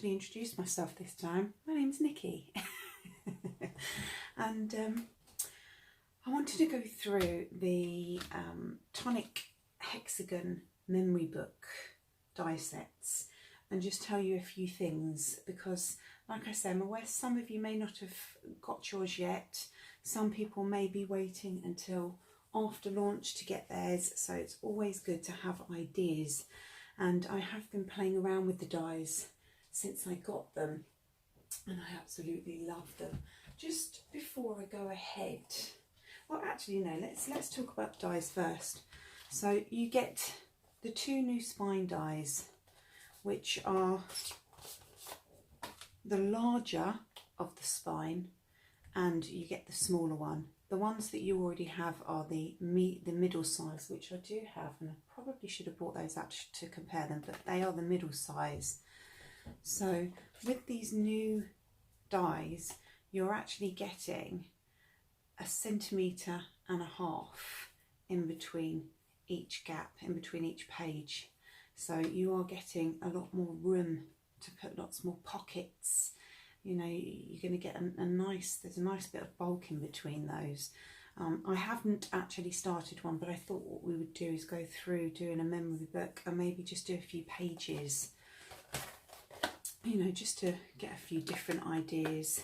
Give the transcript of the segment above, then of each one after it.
actually introduce myself this time. My name's Nikki. And I wanted to go through the Tonic Hexagon Memory Book die sets and just tell you a few things, because like I say, I'm aware some of you may not have got yours yet. Some people may be waiting until after launch to get theirs, so it's always good to have ideas. And I have been playing around with the dies since I got them, and I absolutely love them. Just before I go ahead, well actually no, let's talk about the dies first. So you get the two new spine dies, which are the larger of the spine, and you get the smaller one. The ones that you already have are the middle size, which I do have, and I probably should have brought those out to compare them, but they are the middle size. So with these new dies, you're actually getting 1.5 centimetres in between each gap, in between each page. So you are getting a lot more room to put lots more pockets. You know, you're going to get there's a nice bit of bulk in between those. I haven't actually started one, but I thought what we would do is go through doing a memory book and maybe just do a few pages, you know, just to get a few different ideas,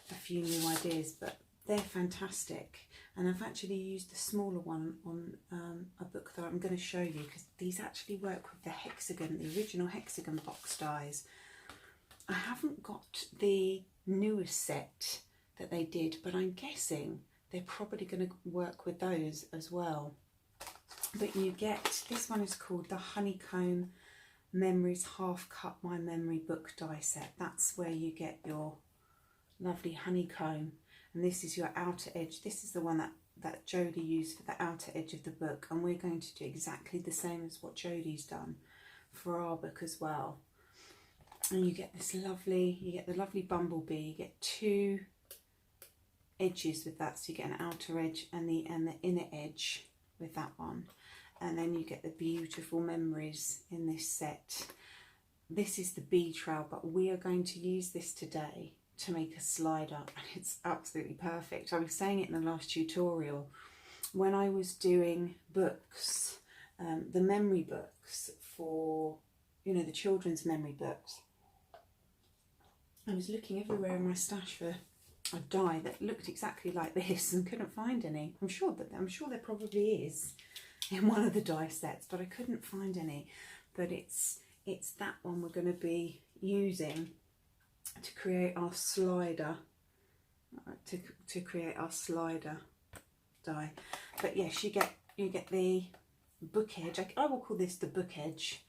a few new ideas, but they're fantastic. And I've actually used the smaller one on a book that I'm going to show you, because these actually work with the hexagon, the original hexagon box dies. I haven't got the newest set that they did, but I'm guessing they're probably going to work with those as well. But you get, this one is called the Honeycomb Memories Half Cut My Memory Book die set. That's where you get your lovely honeycomb, and this is your outer edge. This is the one that Jodie used for the outer edge of the book, and we're going to do exactly the same as what Jodie's done for our book as well. And you get this lovely, you get the lovely bumblebee. You get two edges with that, so you get an outer edge and the inner edge with that one, and then you get the beautiful memories in this set. This is the bee trail, but we are going to use this today to make a slider, and it's absolutely perfect. I was saying it in the last tutorial when I was doing books, the memory books for, you know, the children's memory books. I was looking everywhere in my stash for a die that looked exactly like this and couldn't find any. I'm sure there probably is in one of the die sets, but I couldn't find any. But it's that one we're going to be using to create our slider, to create our slider die. But yes, you get the book edge. I will call this the book edge,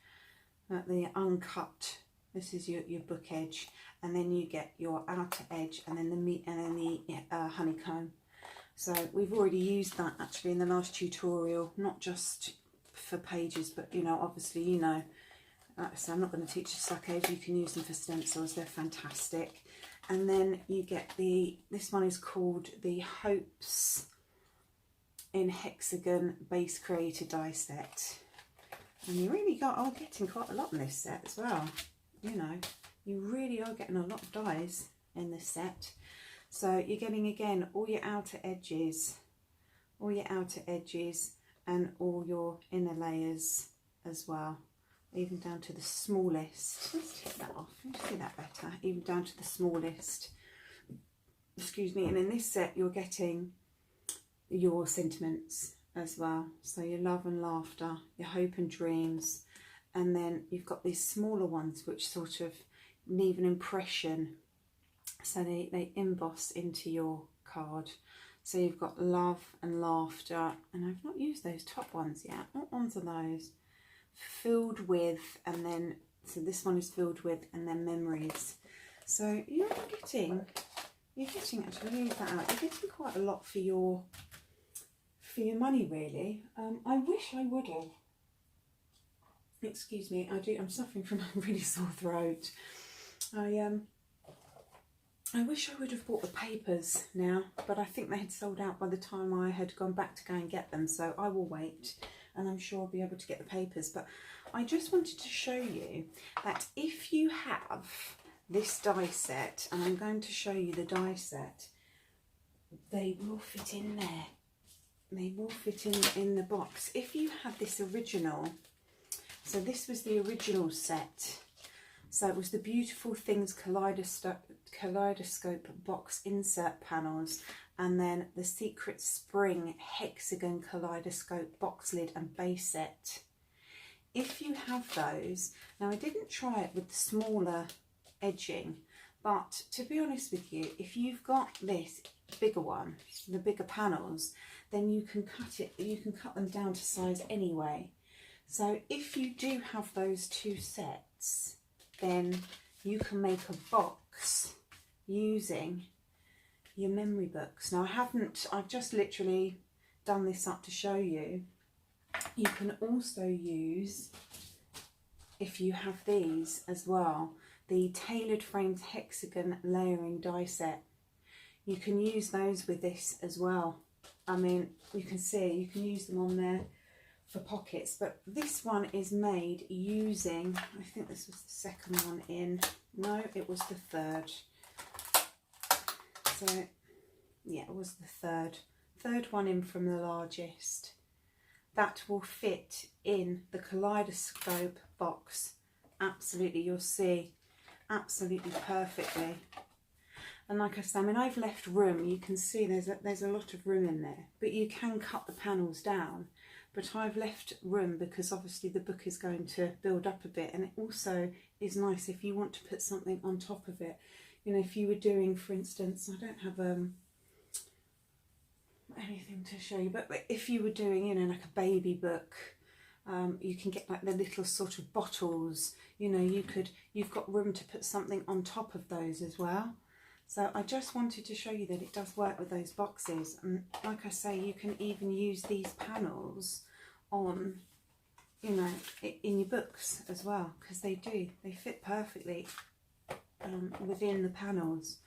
the uncut. This is your book edge, and then you get your outer edge, and then the honeycomb. So we've already used that actually in the last tutorial, not just for pages, but you know, obviously, you know, so I'm not going to teach you suckers. You can use them for stencils. They're fantastic. And then you get this one is called the Hopes in Hexagon Base Creator die set. And you really are getting quite a lot in this set as well. You know, you really are getting a lot of dies in this set. So you're getting, again, all your outer edges, and all your inner layers as well, even down to the smallest. Let's take that off, you see that better, even down to the smallest. Excuse me. And in this set you're getting your sentiments as well, so your love and laughter, your hope and dreams, and then you've got these smaller ones which sort of leave an impression, so they emboss into your card. So you've got love and laughter, and I've not used those top ones yet. What ones are those? Filled with, and then, so this one is filled with, and then memories. So you're getting, actually leave that out, you're getting quite a lot for your money, really. I wish I would have, excuse me, I'm suffering from a really sore throat. I wish I would have bought the papers now, but I think they had sold out by the time I had gone back to go and get them, so I will wait, and I'm sure I'll be able to get the papers. But I just wanted to show you that if you have this die set, and I'm going to show you the die set. They will fit in there. They will fit in the box. If you had this original, so this was the original set. So it was the Beautiful Things Kaleidoscope box insert panels, and then the Secret Spring Hexagon Kaleidoscope box lid and base set. If you have those, now I didn't try it with the smaller edging, but to be honest with you, if you've got this bigger one, the bigger panels, then you can cut them down to size anyway. So if you do have those two sets, then you can make a box using your memory books. Now I've just literally done this up to show you. You can also use, if you have these as well, the Tailored Frames Hexagon Layering Die Set. You can use those with this as well. I mean, you can see, you can use them on there for pockets, but this one is made using, I think this was the second one in, no, it was the third. So yeah, it was the third one in from the largest. That will fit in the kaleidoscope box. Absolutely, you'll see, absolutely perfectly. And like I said, I mean, I've left room. You can see there's a lot of room in there, but you can cut the panels down. But I've left room because obviously the book is going to build up a bit, and it also is nice if you want to put something on top of it. You know, if you were doing, for instance, I don't have anything to show you, but if you were doing, you know, like a baby book, you can get like the little sort of bottles, you know, you've got room to put something on top of those as well. So I just wanted to show you that it does work with those boxes. And like I say, you can even use these panels on, you know, in your books as well, because they fit perfectly within the panels.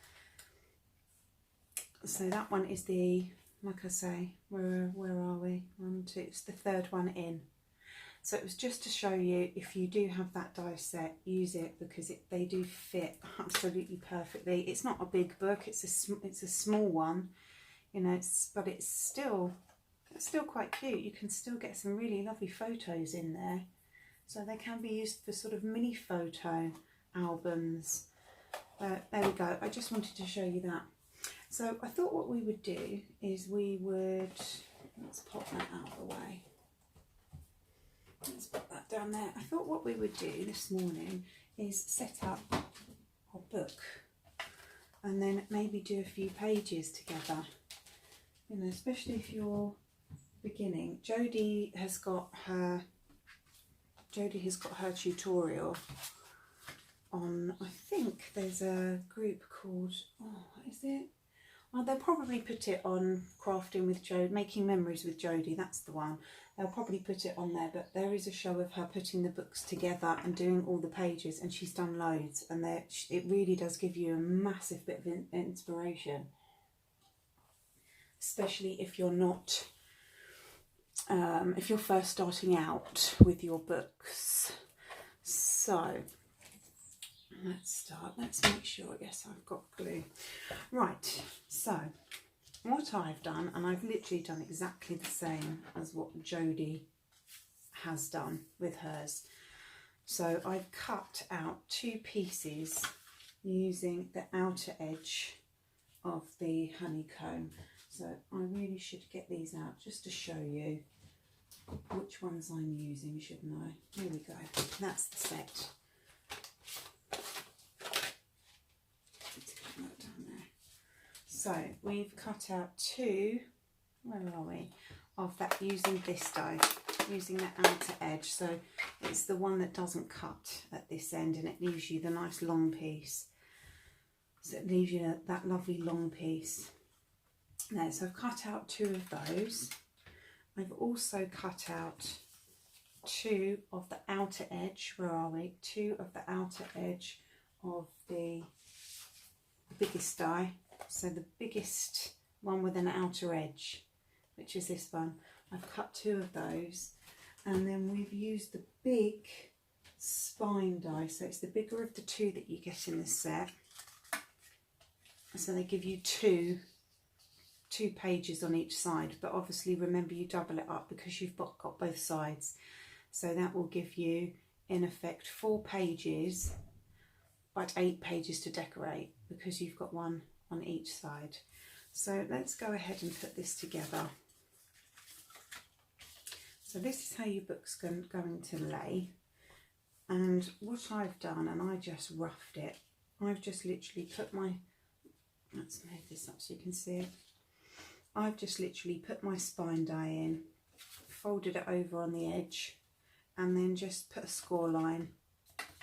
So that one is the, like I say, where are we? 1, 2, it's the third one in. So it was just to show you, if you do have that die set, use it, because they do fit absolutely perfectly. It's not a big book, it's a small one, you know, but it's still quite cute. You can still get some really lovely photos in there. So they can be used for sort of mini photo albums. There we go. I just wanted to show you that. So I thought what we would do is let's pop that out of the way. Let's put that down there. I thought what we would do this morning is set up our book and then maybe do a few pages together. You know, especially if you're beginning. Jodie has got her tutorial on, I think there's a group called, oh, what is it? Oh, they'll probably put it on Crafting with Jodie, Making Memories with Jodie, that's the one. They'll probably put it on there, but there is a show of her putting the books together and doing all the pages, and she's done loads, and it really does give you a massive bit of inspiration, especially if you're not, if you're first starting out with your books. So let's start. Let's make sure, yes, I've got glue. Right, so what I've done, and I've literally done exactly the same as what Jodie has done with hers. So I've cut out 2 pieces using the outer edge of the honeycomb. So I really should get these out just to show you which ones I'm using, shouldn't I? Here we go. That's the set. So we've cut out 2, where are we, of that using this die, using the outer edge. So it's the one that doesn't cut at this end, and it leaves you the nice long piece. So it leaves you that lovely long piece. There, so I've cut out 2 of those. I've also cut out 2 of the outer edge, where are we? 2 of the outer edge of the biggest die. So the biggest one with an outer edge, which is this one. I've cut 2 of those, and then we've used the big spine die. So it's the bigger of the two that you get in this set. So they give you two pages on each side, but obviously remember you double it up because you've got both sides. So that will give you, in effect, 4 pages, but 8 pages to decorate because you've got one on each side. So let's go ahead and put this together. So this is how your book's going to lay. And what I've done, and I just roughed it, I've just literally put my, let's move this up so you can see it. I've just literally put my spine die in, folded it over on the edge, and then just put a score line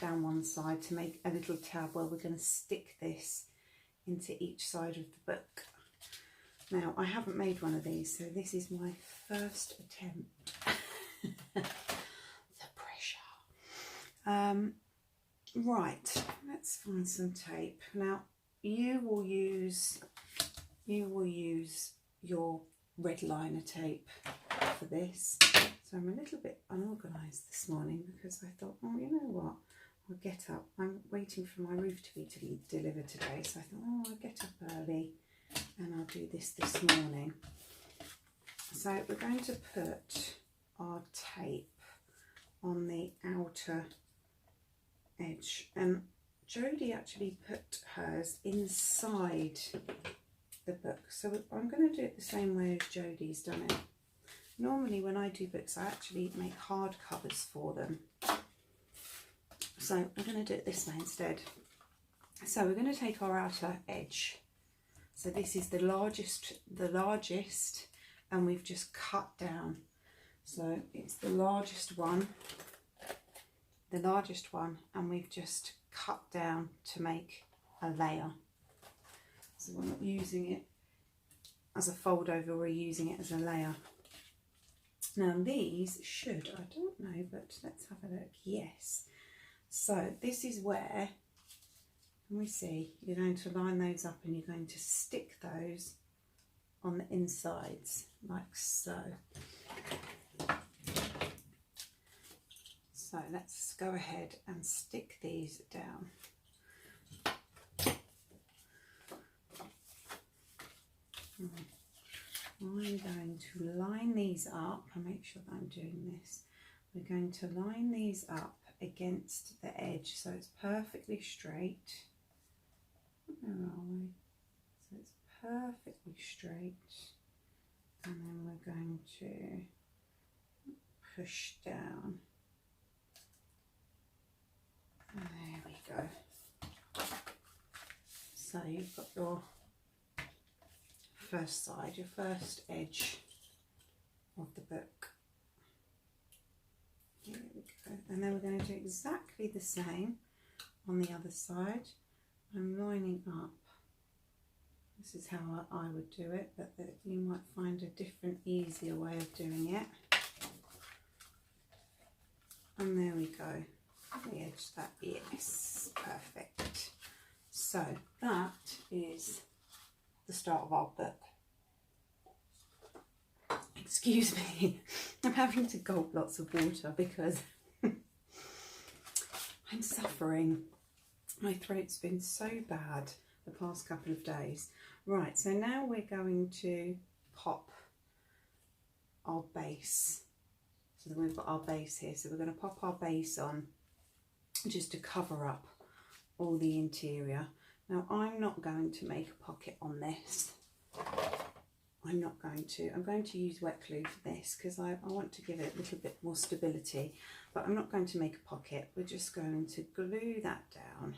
down one side to make a little tab where we're going to stick this into each side of the book. Now, I haven't made one of these, so this is my first attempt. The pressure. Right, let's find some tape. Now, you will use your red liner tape for this. So I'm a little bit unorganised this morning because I thought, oh, you know what, I'll get up. I'm waiting for my roof to be delivered today, so I thought, oh, I'll get up early and I'll do this morning. So we're going to put our tape on the outer edge, and Jodie actually put hers inside the book, so I'm going to do it the same way as Jodie's done it. Normally when I do books I actually make hard covers for them, so I'm going to do it this way instead. So we're going to take our outer edge, so this is the largest, and we've just cut down, so it's the largest one, and we've just cut down to make a layer. So we're not using it as a fold over, we're using it as a layer. Now these should, I don't know, but let's have a look. Yes. So this is where, can we see, you're going to line those up and you're going to stick those on the insides like so. So let's go ahead and stick these down. I'm going to line these up and make sure that I'm doing this. We're going to line these up against the edge so it's perfectly straight. Where are we? So it's perfectly straight, and then we're going to push down. And there we go. So you've got your first side, your first edge of the book. Here we go. And then we're going to do exactly the same on the other side. I'm lining up. This is how I would do it, but you might find a different, easier way of doing it. And there we go. The edge that, yes, perfect. So that is the start of our book. Excuse me, I'm having to gulp lots of water because I'm suffering. My throat's been so bad the past couple of days. Right, so now we're going to pop our base. So then we've got our base here, so we're going to pop our base on just to cover up all the interior. Now I'm not going to make a pocket on this. I'm going to use wet glue for this because I want to give it a little bit more stability, but I'm not going to make a pocket. We're just going to glue that down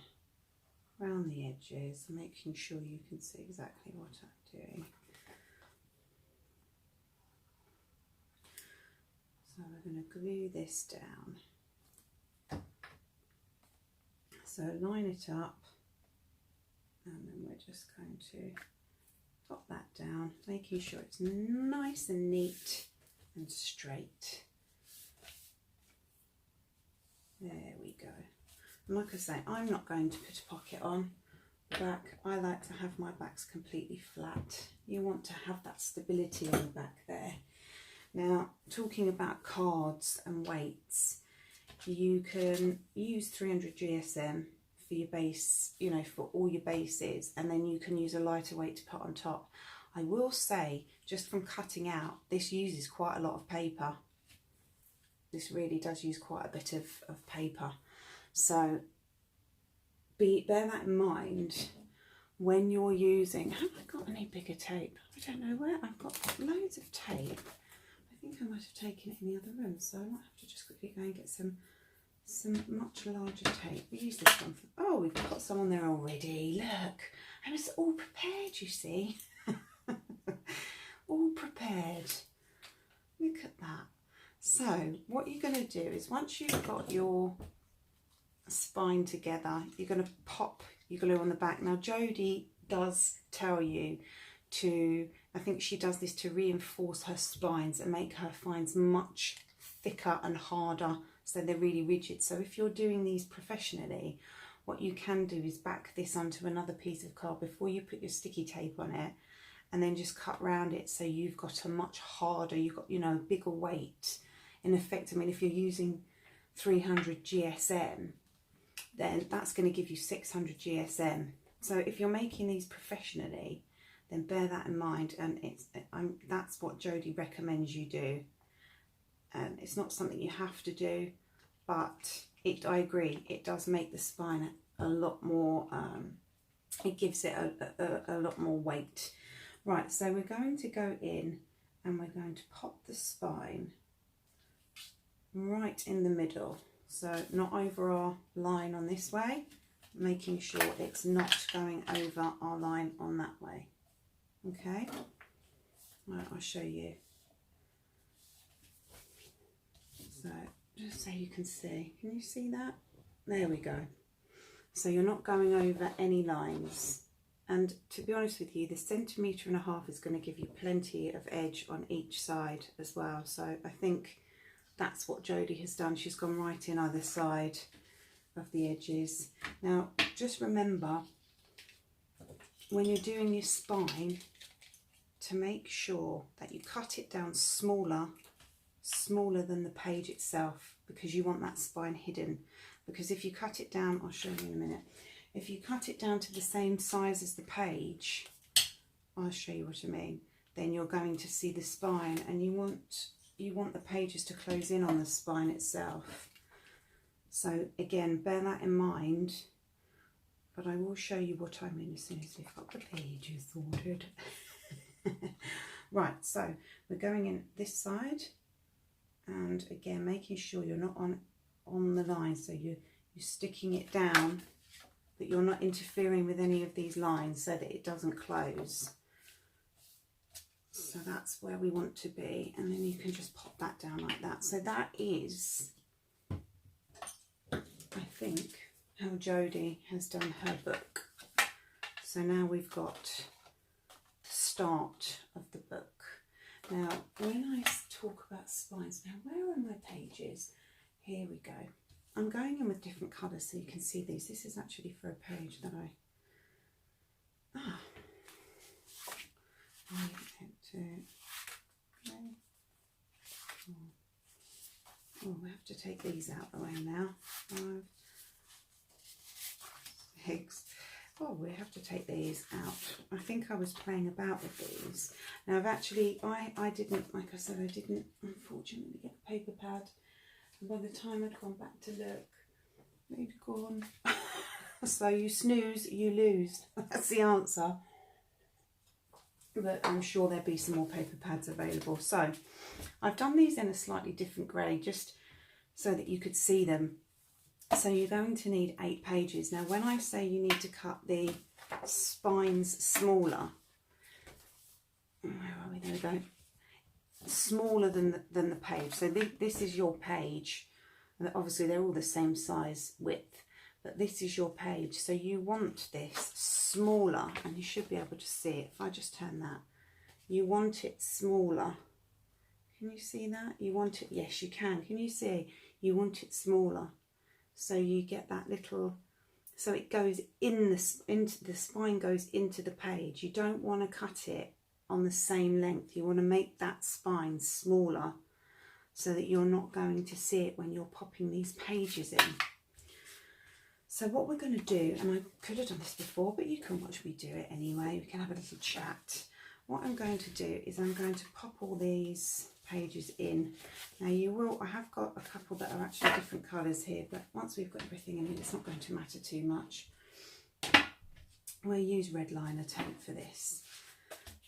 around the edges, making sure you can see exactly what I'm doing. So we're going to glue this down. So line it up, and then we're just going to pop that down, making sure it's nice and neat and straight. There we go. And like I say, I'm not going to put a pocket on the back. I like to have my backs completely flat. You want to have that stability on the back there. Now, talking about cards and weights, you can use 300 GSM for your base, you know, for all your bases, and then you can use a lighter weight to put on top. I will say, just from cutting out, this uses quite a lot of paper. This really does use quite a bit of paper. So bear that in mind when you're using. Have I got any bigger tape? I don't know where. I've got loads of tape. I think I might have taken it in the other room, so I might have to just quickly go and get some much larger tape. We use this one for, oh, we've got some on there already. Look, I was all prepared, you see. All prepared. Look at that. So what you're going to do is, once you've got your spine together, you're going to pop your glue on the back. Now Jodie does tell you to, I think she does this to reinforce her spines and make her spines much thicker and harder, so they're really rigid. So if you're doing these professionally, what you can do is back this onto another piece of card before you put your sticky tape on it, and then just cut round it so you've got a much harder, you've got, you know, a bigger weight. In effect, I mean, if you're using 300 GSM, then that's going to give you 600 GSM. So if you're making these professionally, then bear that in mind, and that's what Jodie recommends you do. And it's not something you have to do, but I agree, it does make the spine a lot more, it gives it a lot more weight. Right, so we're going to go in and we're going to pop the spine right in the middle. So not over our line on this way, making sure it's not going over our line on that way. Okay, right, I'll show you. So just so you can see, can you see that? There we go. So you're not going over any lines. And to be honest with you, the 1.5 centimetres is going to give you plenty of edge on each side as well. So I think that's what Jodie has done. She's gone right in either side of the edges. Now, just remember, when you're doing your spine, to make sure that you cut it down smaller than the page itself, because you want that spine hidden. Because if you cut it down, I'll show you in a minute, if you cut it down to the same size as the page, I'll show you what I mean, then you're going to see the spine, and you want the pages to close in on the spine itself. So again, bear that in mind, but I will show you what I mean as soon as we've got the pages sorted. Right, so we're going in this side, and again making sure you're not on the line, so you're sticking it down, but you're not interfering with any of these lines so that it doesn't close. So that's where we want to be, and then you can just pop that down like that. So that is, I think, how Jodie has done her book. So now we've got the start of the book. Now, when I talk about spines, now where are my pages? Here we go. I'm going in with different colours so you can see these. This is actually for a page that oh, we have to take these out of the way now. 5, 6. Oh, we have to take these out. I think I was playing about with these. Now I've actually, I didn't, like I said, I didn't unfortunately get a paper pad. And by the time I'd gone back to look, they'd gone. So you snooze, you lose. That's the answer. But I'm sure there'll be some more paper pads available. So I've done these in a slightly different grey, just so that you could see them. So you're going to need 8 pages. Now when I say you need to cut the spines smaller, where are we? There we go. Smaller than the page. So this is your page. And obviously they're all the same size width, but this is your page. So you want this smaller, and you should be able to see it. If I just turn that, you want it smaller. Can you see that? You want it, yes you can. Can you see? You want it smaller. So you get that little, so it goes in into the spine, goes into the page. You don't want to cut it on the same length. You want to make that spine smaller so that you're not going to see it when you're popping these pages in. So what we're going to do, and I could have done this before, but you can watch me do it anyway, we can have a little chat. What I'm going to do is I'm going to pop all these pages in. Now I have got a couple that are actually different colours here, but once we've got everything in, it's not going to matter too much. We'll use red liner tape for this.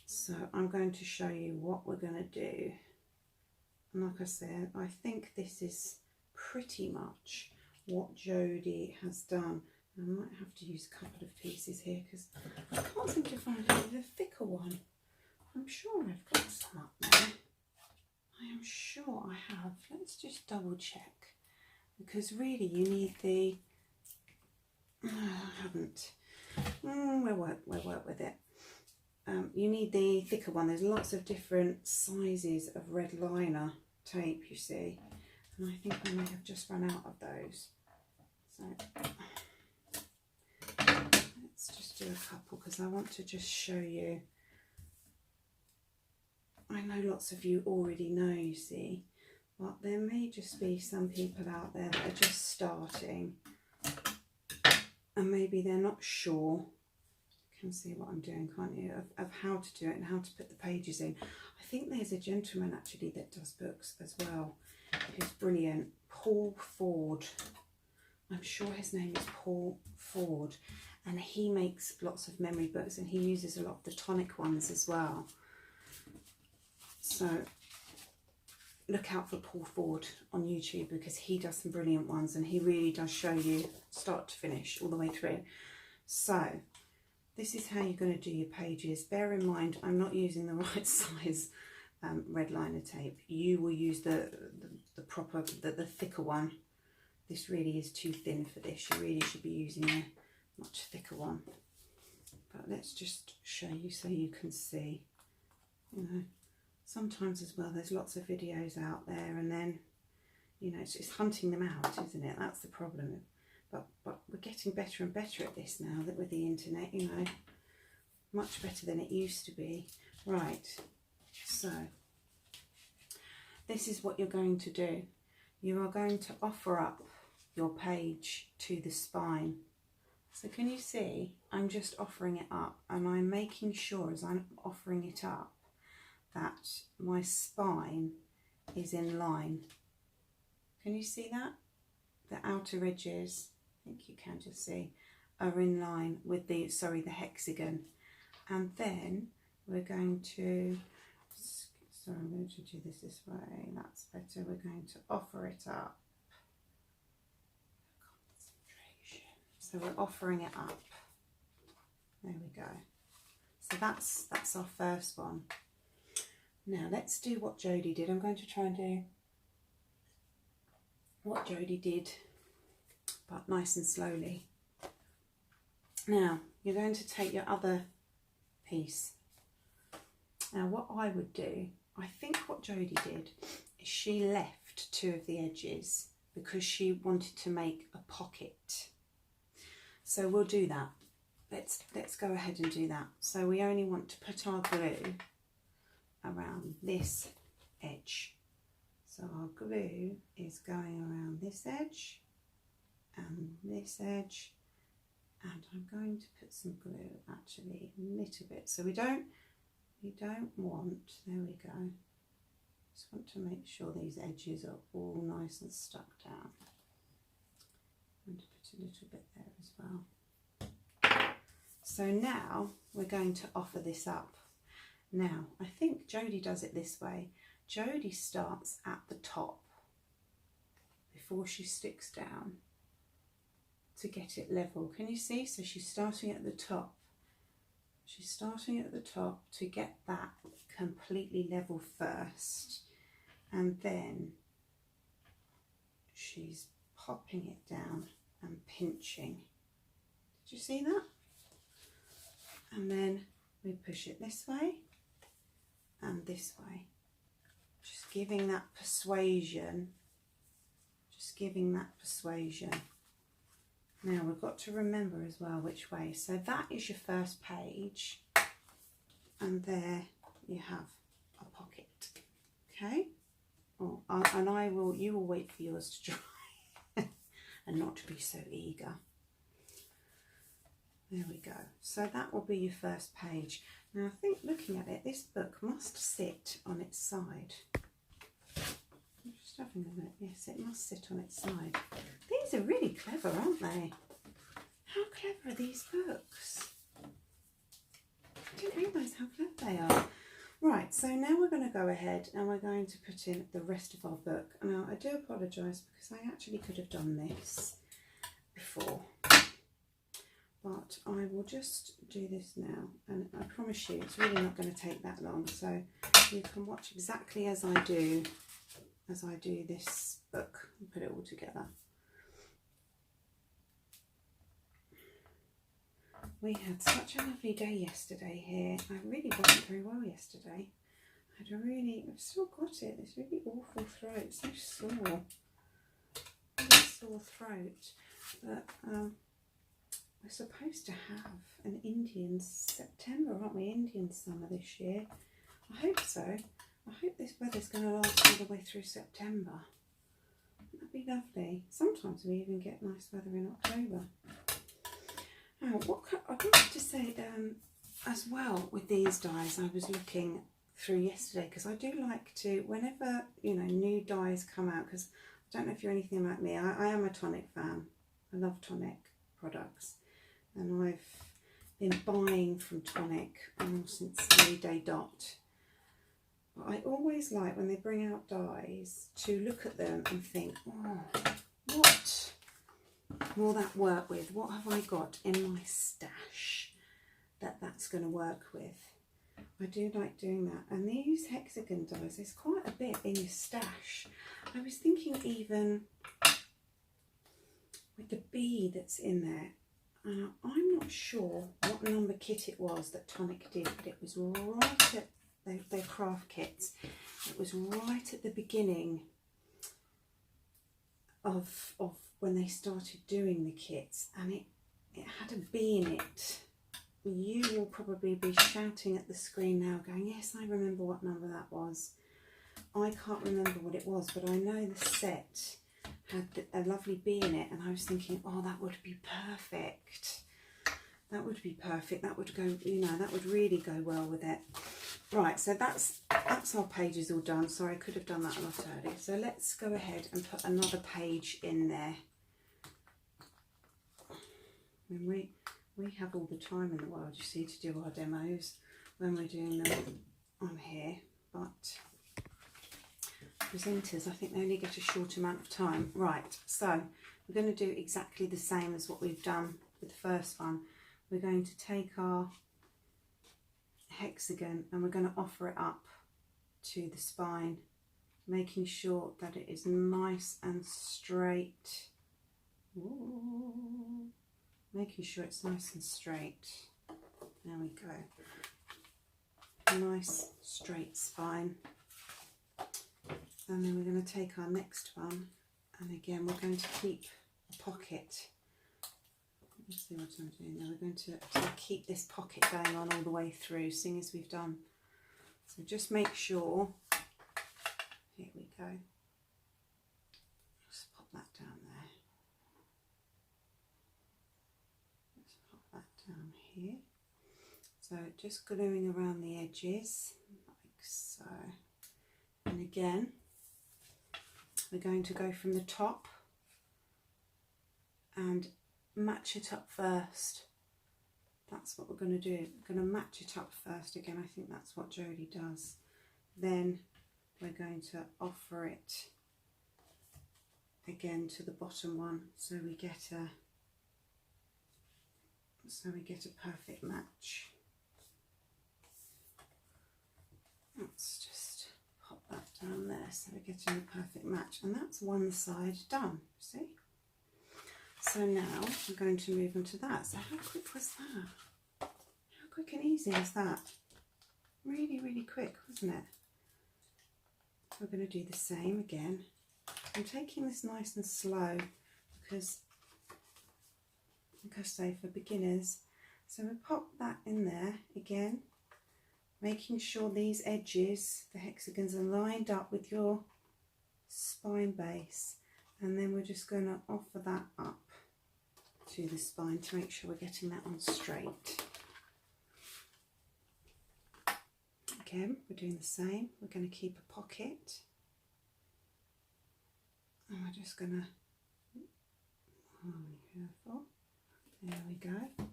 So I'm going to show you what we're going to do. And like I said, I think this is pretty much what Jodie has done. I might have to use a couple of pieces here because I can't seem to find the thicker one. I'm sure I've got some up there. I am sure I have. Let's just double check, because really you need the... I haven't. We'll work with it. You need the thicker one. There's lots of different sizes of red liner tape, you see, and I think I may have just run out of those. So let's just do a couple, because I want to just show you. I know lots of you already know, you see, but there may just be some people out there that are just starting and maybe they're not sure. You can see what I'm doing, can't you, of how to do it and how to put the pages in. I think there's a gentleman actually that does books as well who's brilliant, Paul Ford. I'm sure his name is Paul Ford, and he makes lots of memory books and he uses a lot of the Tonic ones as well. So look out for Paul Ford on YouTube, because he does some brilliant ones and he really does show you start to finish all the way through. So this is how you're going to do your pages. Bear in mind, I'm not using the right size red liner tape. You will use the proper, the thicker one. This really is too thin for this. You really should be using a much thicker one. But let's just show you so you can see, you know. Sometimes as well, there's lots of videos out there, and then, you know, it's hunting them out, isn't it? That's the problem. But we're getting better and better at this now, that with the internet, you know, much better than it used to be. Right, so this is what you're going to do. You are going to offer up your page to the spine. So can you see, I'm just offering it up, and I'm making sure as I'm offering it up that my spine is in line. Can you see that? The outer edges, I think you can just see, are in line with the, sorry, the hexagon. And then we're going to, sorry, I'm going to do this way, that's better. We're going to offer it up. Concentration. So we're offering it up. There we go. So that's our first one. Now let's do what Jodie did. I'm going to try and do what Jodie did, but nice and slowly. Now you're going to take your other piece. Now what I would do, I think what Jodie did is she left two of the edges because she wanted to make a pocket. So we'll do that. Let's go ahead and do that. So we only want to put our glue around this edge. So our glue is going around this edge and this edge, and I'm going to put some glue actually a little bit. So we don't want, there we go, just want to make sure these edges are all nice and stuck down. I'm going to put a little bit there as well. So now we're going to offer this up. Now, I think Jodie does it this way. Jodie starts at the top before she sticks down to get it level. Can you see? So she's starting at the top. She's starting at the top to get that completely level first. And then she's popping it down and pinching. Did you see that? And then we push it this way and this way, just giving that persuasion, Now we've got to remember as well which way. So that is your first page, and there you have a pocket. Okay, Oh, you will wait for yours to dry and not to be so eager. There we go. So that will be your first page. Now I think looking at it, this book must sit on its side. I'm just having a look. Yes, it must sit on its side. These are really clever, aren't they? How clever are these books? I didn't realise how clever they are. Right, so now we're going to go ahead and we're going to put in the rest of our book. Now I do apologise because I actually could have done this before. But I will just do this now, and I promise you it's really not going to take that long, so you can watch exactly as I do this book and put it all together. We had such a lovely day yesterday here. I really wasn't very well yesterday. I've still got it, this really awful throat, so sore. Really sore throat. But we're supposed to have an Indian September, aren't we? Indian summer this year. I hope so. I hope this weather's going to last all the way through September. That'd be lovely. Sometimes we even get nice weather in October. Now, I wanted to say as well with these dies, I was looking through yesterday because I do like to, whenever new dies come out, because I don't know if you're anything like me, I am a Tonic fan. I love Tonic products. And I've been buying from Tonic since Everyday Dot. But I always like when they bring out dies to look at them and think, oh, what will that work with? What have I got in my stash that's going to work with? I do like doing that. And these hexagon dies, there's quite a bit in your stash. I was thinking even with the bee that's in there, I'm not sure what number kit it was that Tonic did, but it was right at their craft kits. It was right at the beginning of when they started doing the kits, and it had a bee in it. You will probably be shouting at the screen now going, yes, I remember what number that was. I can't remember what it was, but I know the set had a lovely bee in it, and I was thinking, oh, that would be perfect. That would be perfect. That would go, that would really go well with it. Right, so that's our pages all done. Sorry, I could have done that a lot earlier. So let's go ahead and put another page in there. And we have all the time in the world, you see, to do our demos when we're doing them on here, but presenters, I think they only get a short amount of time. Right, so we're going to do exactly the same as what we've done with the first one. We're going to take our hexagon and we're going to offer it up to the spine, making sure that it is nice and straight. Ooh. Making sure it's nice and straight. There we go. Nice straight spine. And then we're going to take our next one, and again we're going to keep a pocket. Let's see what I'm doing now. We're going to keep this pocket going on all the way through, seeing as we've done. So just make sure, here we go. Just pop that down there. Let's pop that down here. So just gluing around the edges, like so. And again, we're going to go from the top and match it up first. That's what we're going to do. We're going to match it up first. Again, I think that's what Jodie does. Then we're going to offer it again to the bottom one, so we get a perfect match. Let's just pop that down there so we're getting a perfect match, and that's one side done, see? So now I'm going to move on to that. So how quick was that? How quick and easy was that? Really, really quick, wasn't it? We're going to do the same again. I'm taking this nice and slow because, like I say, for beginners. So we pop that in there again, making sure these edges, the hexagons, are lined up with your spine base, and then we're just going to offer that up to the spine to make sure we're getting that on straight. Again, we're doing the same. We're going to keep a pocket, and we're just going to, careful, there we go.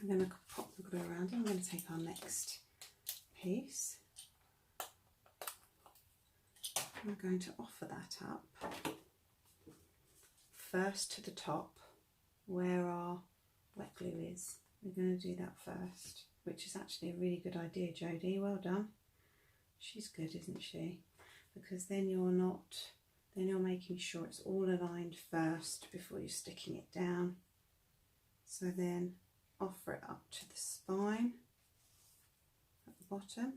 I'm going to pop the glue around and I'm going to take our next piece. We're going to offer that up first to the top where our wet glue is. We're going to do that first, which is actually a really good idea, Jodie. Well done. She's good, isn't she? Because then you're making sure it's all aligned first before you're sticking it down. So then offer it up to the spine at the bottom,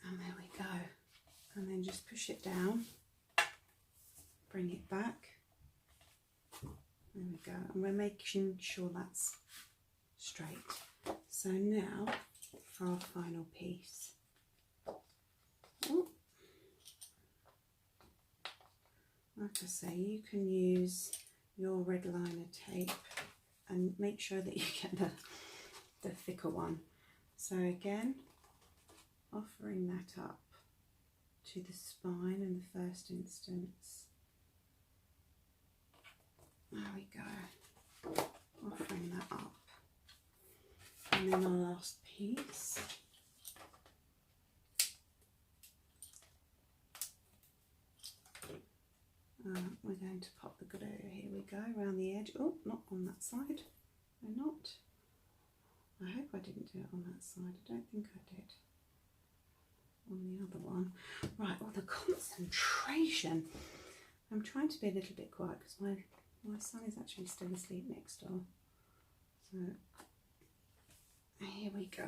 and there we go. And then just push it down, bring it back. There we go. And we're making sure that's straight. So now for our final piece. Ooh. Like I say, you can use your red liner tape and make sure that you get the thicker one. So again, offering that up to the spine in the first instance. There we go. Offering that up. And then our last piece. We're going to pop the glue, here we go, around the edge. Oh, not on that side. We're not. I hope I didn't do it on that side. I don't think I did. On the other one. Right, oh, the concentration. I'm trying to be a little bit quiet because my son is actually still asleep next door. So, here we go.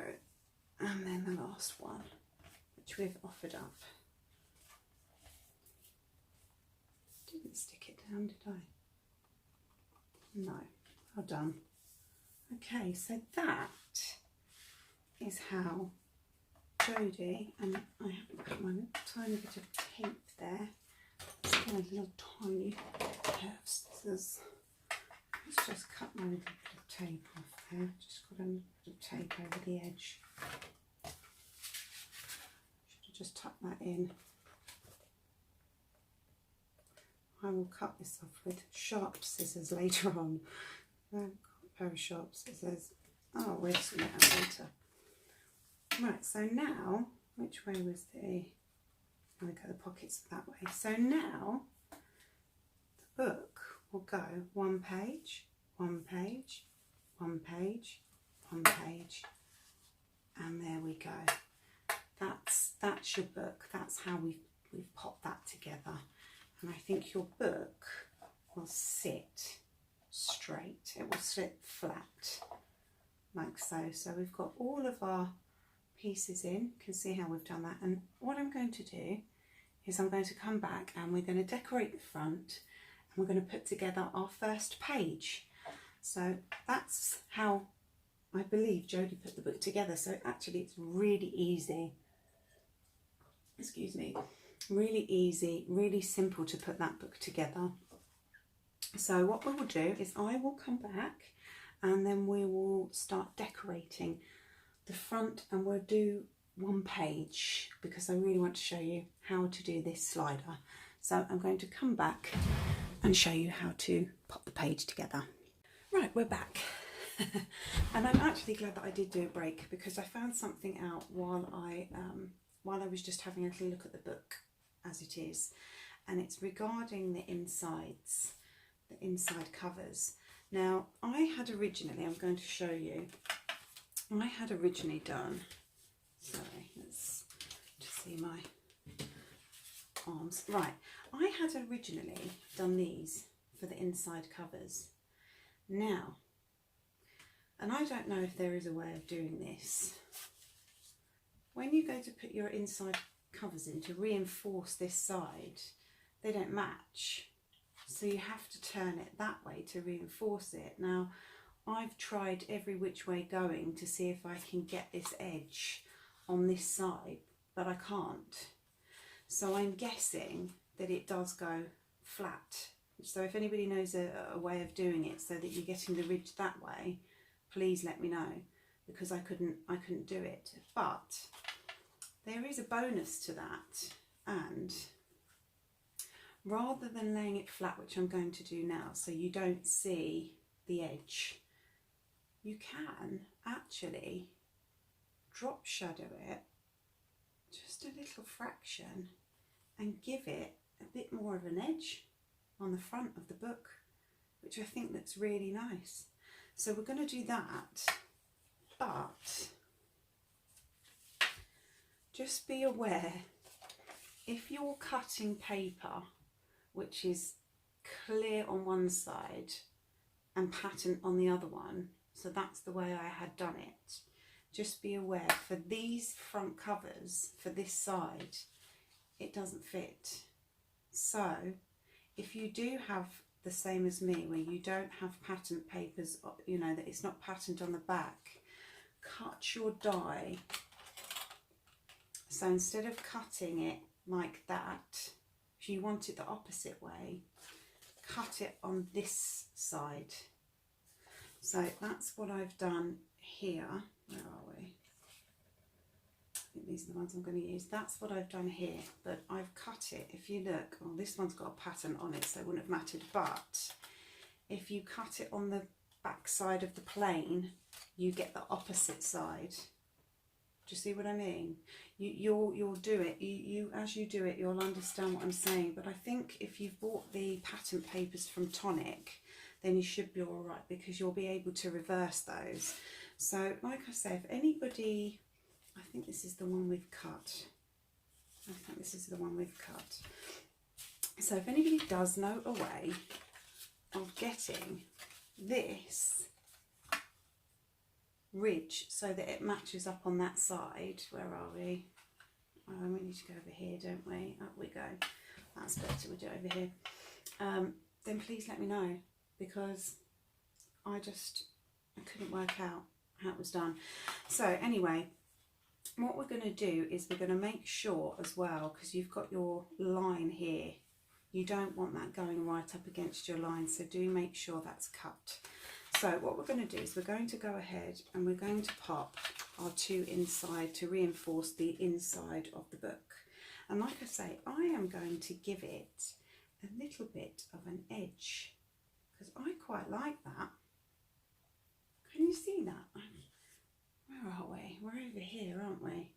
And then the last one, which we've offered up. Didn't stick it down, did I? No. Well done. Okay, so that is how Jodie, and I haven't put my tiny bit of tape there. Just got a little tiny pair of scissors. Let's just cut my little bit of tape off there. Just got a little bit of tape over the edge. Should have just tucked that in. I will cut this off with sharp scissors later on. I've got a pair of sharp scissors. Oh, we'll sort it out later. Right, so now, which way was the... I'm going to go the pockets that way. So now, the book will go one page, one page, one page, one page, and there we go. That's your book. That's how we've popped that together. And I think your book will sit straight. It will sit flat, like so. So we've got all of our pieces in. You can see how we've done that. And what I'm going to do is I'm going to come back and we're going to decorate the front and we're going to put together our first page. So that's how I believe Jodie put the book together. So actually it's really easy. Excuse me. Really easy, really simple to put that book together. So what we will do is I will come back and then we will start decorating the front, and we'll do one page because I really want to show you how to do this slider. So I'm going to come back and show you how to pop the page together. Right, we're back. And I'm actually glad that I did do a break because I found something out while I was just having a little look at the book as it is, and it's regarding the insides, the inside covers. Now I had originally, I'm going to show you, I had originally done, sorry, let's just see my arms. Right, I had originally done these for the inside covers. Now, and I don't know if there is a way of doing this, when you go to put your inside covers in to reinforce this side, they don't match. So you have to turn it that way to reinforce it. Now, I've tried every which way going to see if I can get this edge on this side, but I can't. So I'm guessing that it does go flat. So if anybody knows a way of doing it so that you're getting the ridge that way, please let me know, because I couldn't do it. But there is a bonus to that, and rather than laying it flat, which I'm going to do now, so you don't see the edge, you can actually drop shadow it just a little fraction and give it a bit more of an edge on the front of the book, which I think looks really nice. So we're going to do that, but just be aware, if you're cutting paper which is clear on one side and pattern on the other one, so that's the way I had done it, just be aware for these front covers for this side it doesn't fit. So if you do have the same as me, where you don't have pattern papers, you know, that it's not patterned on the back, cut your die. So instead of cutting it like that, if you want it the opposite way, cut it on this side. So that's what I've done here. Where are we? I think these are the ones I'm going to use. That's what I've done here, but I've cut it. If you look, well, this one's got a pattern on it, so it wouldn't have mattered, but if you cut it on the back side of the plane, you get the opposite side. Do you see what I mean? You'll do it. You as you do it, you'll understand what I'm saying. But I think if you've bought the pattern papers from Tonic, then you should be all right, because you'll be able to reverse those. So like I say, if anybody, I think this is the one we've cut. I think this is the one we've cut. So if anybody does know a way of getting this ridge so that it matches up on that side, where are we? Oh, we need to go over here, don't we? Up we go. That's better, we'll do it over here. Then please let me know, because I couldn't work out how it was done. So anyway, what we're going to do is we're going to make sure as well, because you've got your line here, you don't want that going right up against your line, so do make sure that's cut. So what we're going to do is we're going to go ahead and we're going to pop our two inside to reinforce the inside of the book. And like I say, I am going to give it a little bit of an edge, because I quite like that. Can you see that? Where are we? We're over here, aren't we?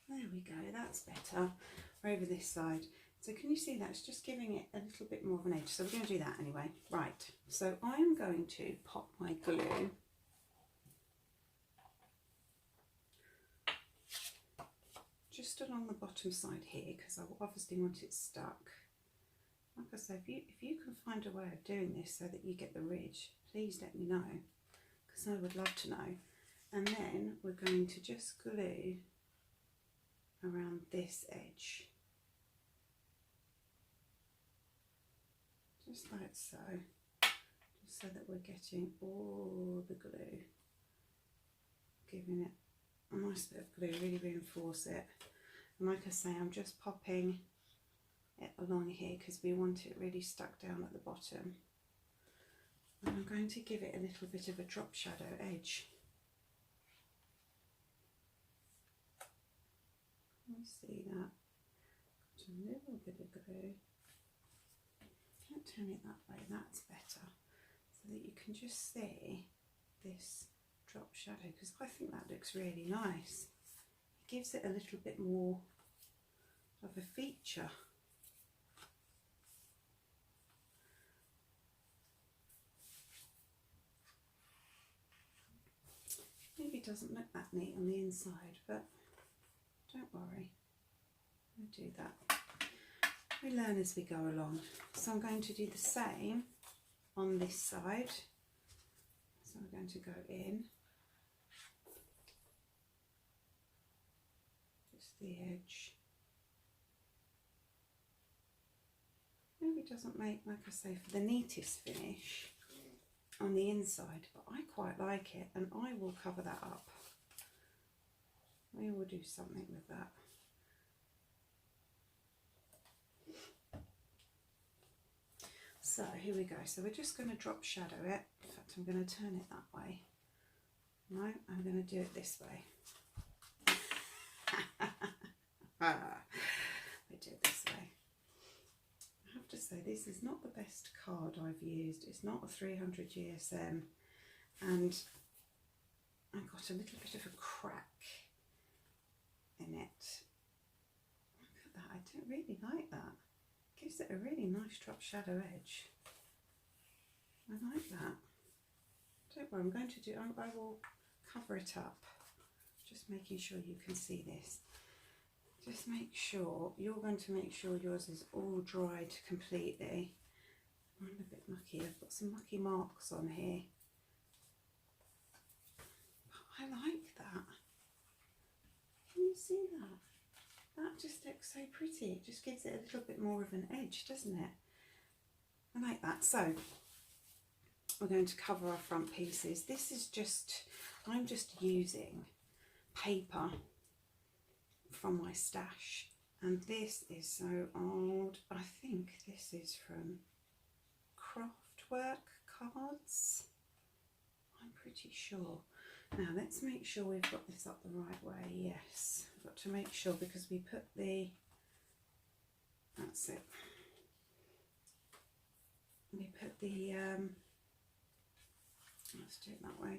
There we go, that's better. We're over this side. So can you see that? It's just giving it a little bit more of an edge. So we're going to do that anyway. Right, so I am going to pop my glue just along the bottom side here, because I obviously want it stuck. Like I say, if you can find a way of doing this so that you get the ridge, please let me know, because I would love to know. And then we're going to just glue around this edge, just like so, just so that we're getting all the glue, giving it a nice bit of glue, really reinforce it. And like I say, I'm just popping it along here because we want it really stuck down at the bottom. And I'm going to give it a little bit of a drop shadow edge. Can you see that? Got a little bit of glue. Don't turn it that way, that's better. So that you can just see this drop shadow, because I think that looks really nice. It gives it a little bit more of a feature. Maybe it doesn't look that neat on the inside, but don't worry, we'll do that. We learn as we go along. So I'm going to do the same on this side. So we're going to go in, just the edge. Maybe it doesn't make, like I say, for the neatest finish on the inside, but I quite like it, and I will cover that up. We will do something with that. So here we go. So we're just going to drop shadow it. In fact, I'm going to turn it that way. No, I'm going to do it this way. We do it this way. I have to say, this is not the best card I've used. It's not a 300 GSM, and I got a little bit of a crack in it. Look at that. I don't really like that. Gives it a really nice drop shadow edge. I like that. Don't worry, I'm going to do, I will cover it up. Just making sure you can see this. Just make sure, you're going to make sure yours is all dried completely. I'm a bit mucky, I've got some mucky marks on here. But I like that. Can you see that? That just looks so pretty. It just gives it a little bit more of an edge, doesn't it? I like that. So we're going to cover our front pieces. This is just, I'm just using paper from my stash, and this is so old. I think this is from Craftwork Cards. I'm pretty sure. Now let's make sure we've got this up the right way. Yes, I've got to make sure, because we put the, that's it, we put the, let's do it that way.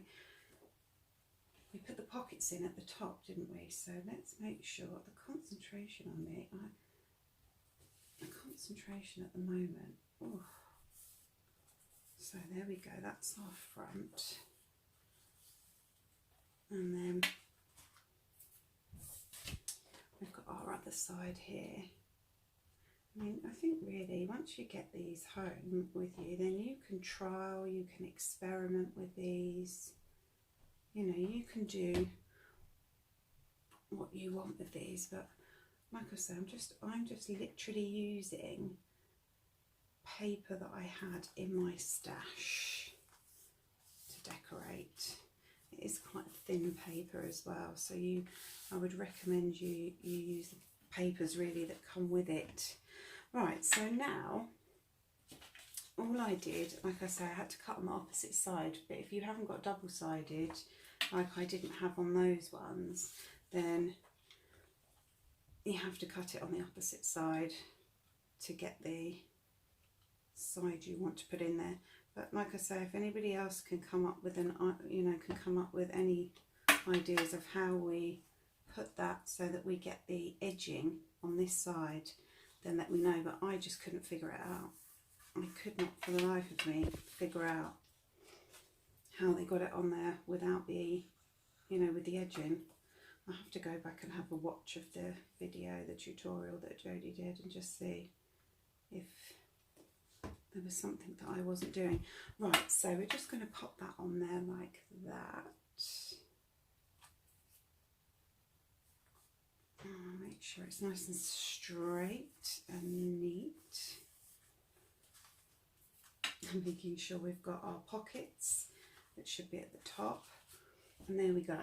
We put the pockets in at the top, didn't we? So let's make sure the concentration on the concentration at the moment. Ooh. So there we go, that's our front. And then we've got our other side here. I mean, I think really once you get these home with you, then you can trial, you can experiment with these. You know, you can do what you want with these, but like I say, I'm just literally using paper that I had in my stash to decorate. It is quite thin paper as well, so I would recommend you use the papers really that come with it. Right, so now all I did, like I say, I had to cut on the opposite side, but if you haven't got double-sided, like I didn't have on those ones, then you have to cut it on the opposite side to get the side you want to put in there. But like I say, if anybody else can come up with any ideas of how we put that so that we get the edging on this side, then let me know. But I just couldn't figure it out. I could not for the life of me figure out how they got it on there without the, with the edging. I have to go back and have a watch of the video, the tutorial that Jodie did, and just see if there was something that I wasn't doing. Right, so we're just going to pop that on there like that. Make sure it's nice and straight and neat. And making sure we've got our pockets, that should be at the top. And there we go.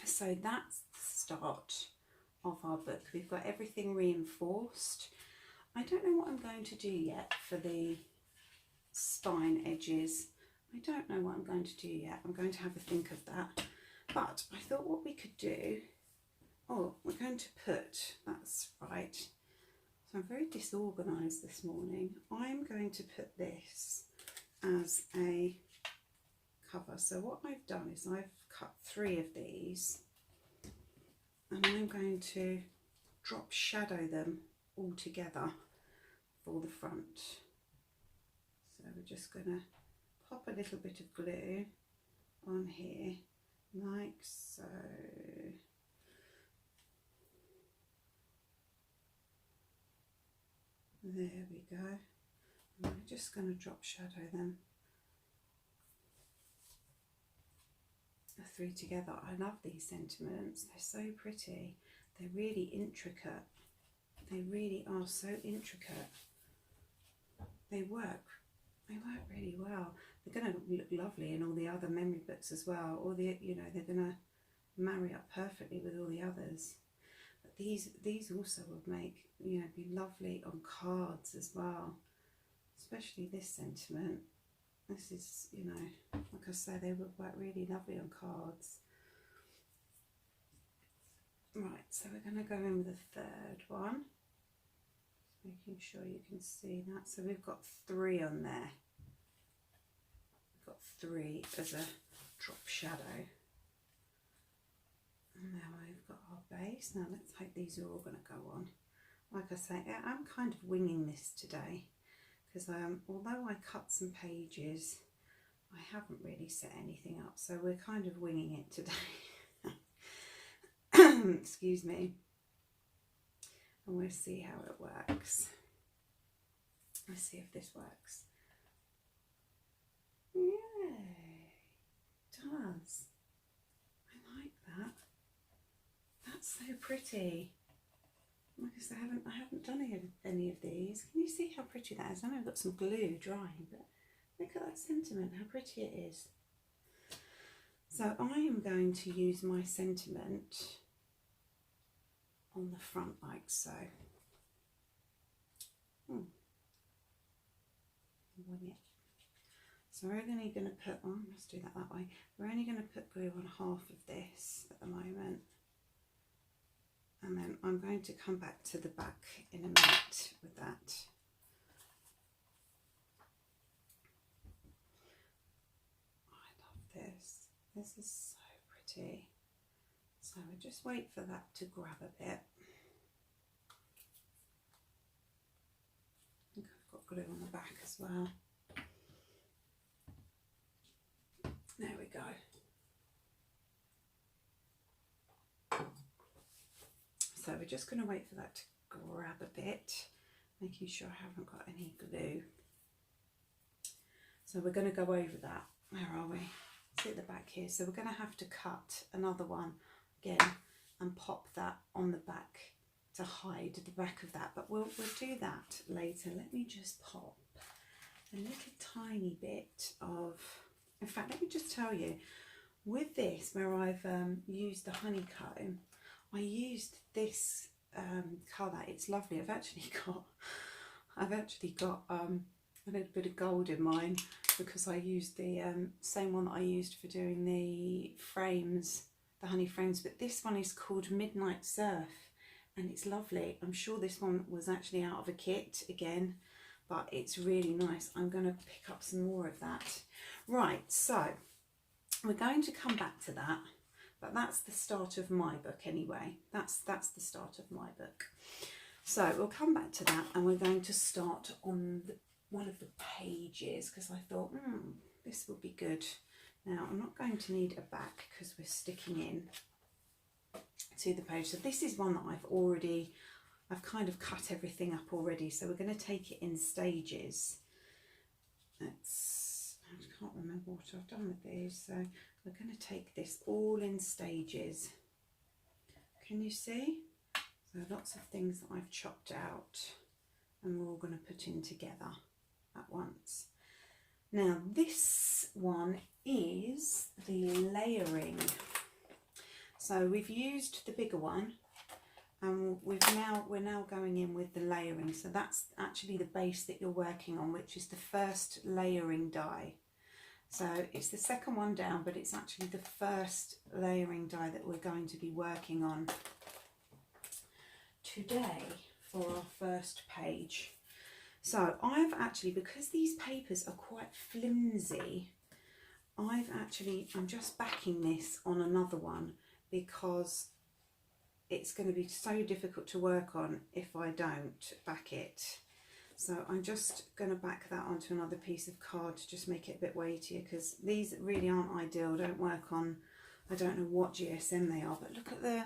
So that's the start of our book. We've got everything reinforced. I don't know what I'm going to do yet for the spine edges. I don't know what I'm going to do yet. I'm going to have a think of that. But I thought what we could do, we're going to put, that's right. So I'm very disorganised this morning. I'm going to put this as a cover. So what I've done is I've cut 3 of these, and I'm going to drop shadow them all together for the front. So we're just going to pop a little bit of glue on here like so. There we go. And I'm just going to drop shadow them, the 3 together. I love these sentiments. They're so pretty. They're really intricate. They really are so intricate. They work really well. They're going to look lovely in all the other memory books as well. Or they're going to marry up perfectly with all the others. But these also would make, be lovely on cards as well. especially this sentiment. This is, you know, like I say, they would work really lovely on cards. Right, so we're going to go in with the third one. Just making sure you can see that. So we've got 3 on there. We've got 3 as a drop shadow. And now we've got our base. Now let's hope these are all going to go on. Like I say, I'm kind of winging this today, because although I cut some pages, I haven't really set anything up, so we're kind of winging it today. Excuse me. And we'll see how it works. Let's see if this works. Yay! It does. I like that. That's so pretty. Like I said, I haven't done any of these. Can you see how pretty that is? I know I've got some glue drying, but look at that sentiment, how pretty it is. So I am going to use my sentiment on the front like so. Wing it. So we're only going to put on, let's do that way. We're only going to put glue on half of this at the moment. And then I'm going to come back to the back in a minute with that. I love this. This is so pretty. So we just wait for that to grab a bit. I think I've got glue on the back as well. There we go. So we're just going to wait for that to grab a bit, making sure I haven't got any glue. So we're going to go over that. Where are we? It's at the back here. So we're going to have to cut another one again and pop that on the back to hide the back of that. But we'll do that later. Let me just pop a little tiny bit of, in fact, let me just tell you, with this, where I've used the honeycomb, I used this colour. It's lovely. I've actually got a little bit of gold in mine, because I used the same one that I used for doing the frames, the honey frames. But this one is called Midnight Surf, and it's lovely. I'm sure this one was actually out of a kit again, but it's really nice. I'm going to pick up some more of that. Right, so we're going to come back to that. But that's the start of my book anyway. That's the start of my book. So we'll come back to that, and we're going to start on one of the pages, because I thought, this would be good. Now, I'm not going to need a back because we're sticking in to the page. So this is one that I've kind of cut everything up already. So we're going to take it in stages. I can't remember what I've done with these. So we're going to take this all in stages. Can you see? So lots of things that I've chopped out, and we're all going to put in together at once. Now this one is the layering. So we've used the bigger one, and we're now going in with the layering. So that's actually the base that you're working on, which is the first layering die. So it's the second one down, but it's actually the first layering die that we're going to be working on today for our first page. So I've actually, because these papers are quite flimsy, I'm just backing this on another one, because it's going to be so difficult to work on if I don't back it. So I'm just going to back that onto another piece of card to just make it a bit weightier, because these really aren't ideal. Don't work on, I don't know what GSM they are, but look at the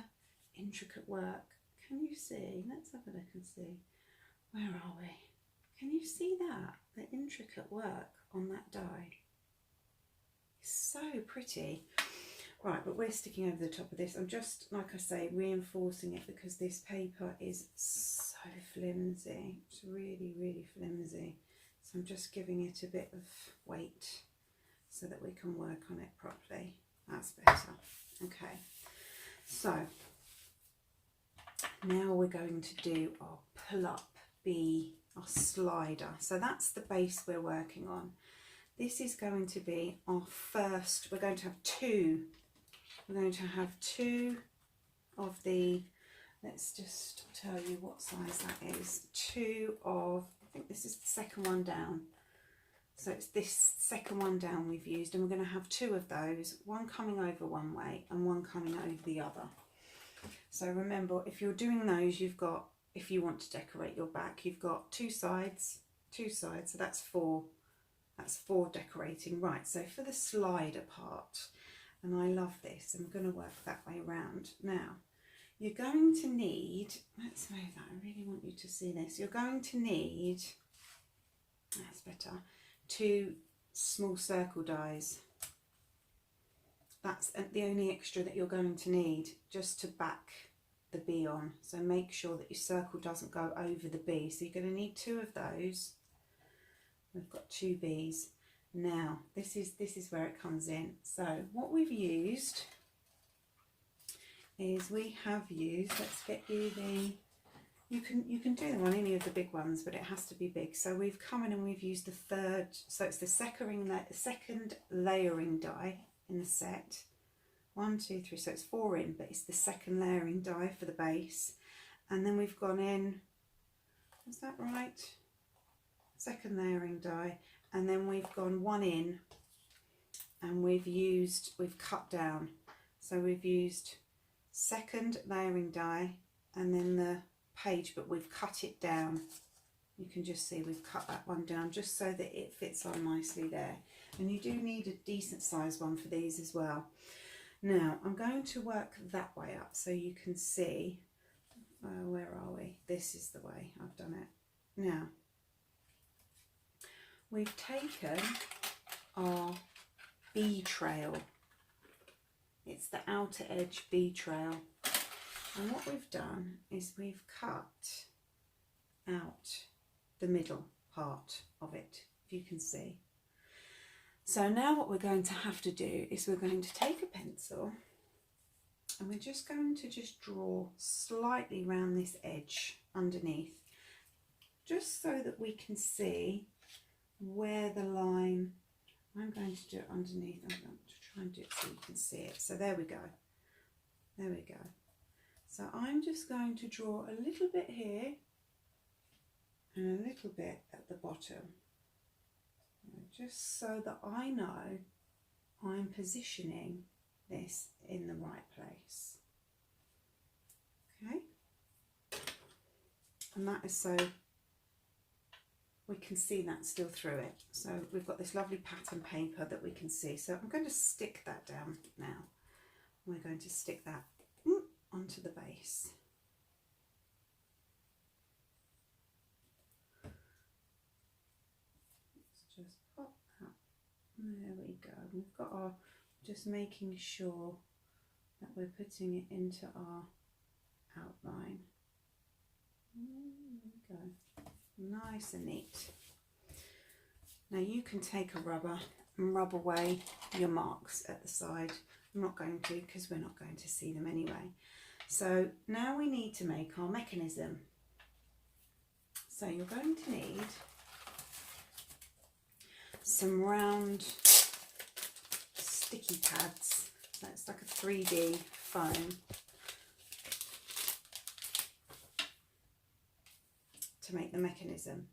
intricate work. Can you see? Let's have a look and see. Where are we? Can you see that? The intricate work on that die. It's so pretty. Right, but we're sticking over the top of this. I'm just, like I say, reinforcing it, because this paper is so flimsy. It's really, really flimsy. So I'm just giving it a bit of weight so that we can work on it properly. That's better. Okay, so now we're going to do our pull-up B our slider. So that's the base we're working on. This is going to be our first, we're going to have two. We're going to have two of the, let's just tell you what size that is. Two of, I think this is the second one down. So it's this second one down we've used, and we're going to have two of those, one coming over one way and one coming over the other. So remember, if you're doing those, you've got, if you want to decorate your back, you've got two sides, so that's four. That's four decorating. Right, so for the slider part, and I love this, I'm going to work that way around. Now, you're going to need, let's move that, I really want you to see this. You're going to need, that's better, two small circle dies. That's the only extra that you're going to need just to back the bee on. So make sure that your circle doesn't go over the bee. So you're going to need two of those. We've got two bees. Now this is where it comes in. So what we've used is we have used, let's get you the, you can do them on any of the big ones, but it has to be big. So we've come in and we've used the third, so it's the second layering die in the set. 1, 2, 3, so it's 4 in, but it's the second layering die for the base. And then we've gone in, is that right? Second layering die, and then we've gone 1 in, and we've cut down. So we've used second layering die and then the page, but we've cut it down. You can just see we've cut that one down just so that it fits on nicely there. And you do need a decent size one for these as well. Now I'm going to work that way up so you can see, where are we? This is the way I've done it. Now we've taken our bee trail. It's the outer edge bee trail. And what we've done is we've cut out the middle part of it, if you can see. So now what we're going to have to do is we're going to take a pencil and we're just going to draw slightly round this edge underneath, just so that we can see where the line, I'm going to do it underneath, I'm going to try and do it so you can see it. So there we go, there we go. So I'm just going to draw a little bit here and a little bit at the bottom, just so that I know I'm positioning this in the right place. Okay, and that is so we can see that still through it. So we've got this lovely pattern paper that we can see. So I'm going to stick that down now. We're going to stick that onto the base. Let's just pop that. There we go. We've got our, just making sure that we're putting it into our outline. There we go. Nice and neat. Now you can take a rubber and rub away your marks at the side. I'm not going to, because we're not going to see them anyway. So now we need to make our mechanism. So you're going to need some round sticky pads. So it's like a 3D foam. To make the mechanism.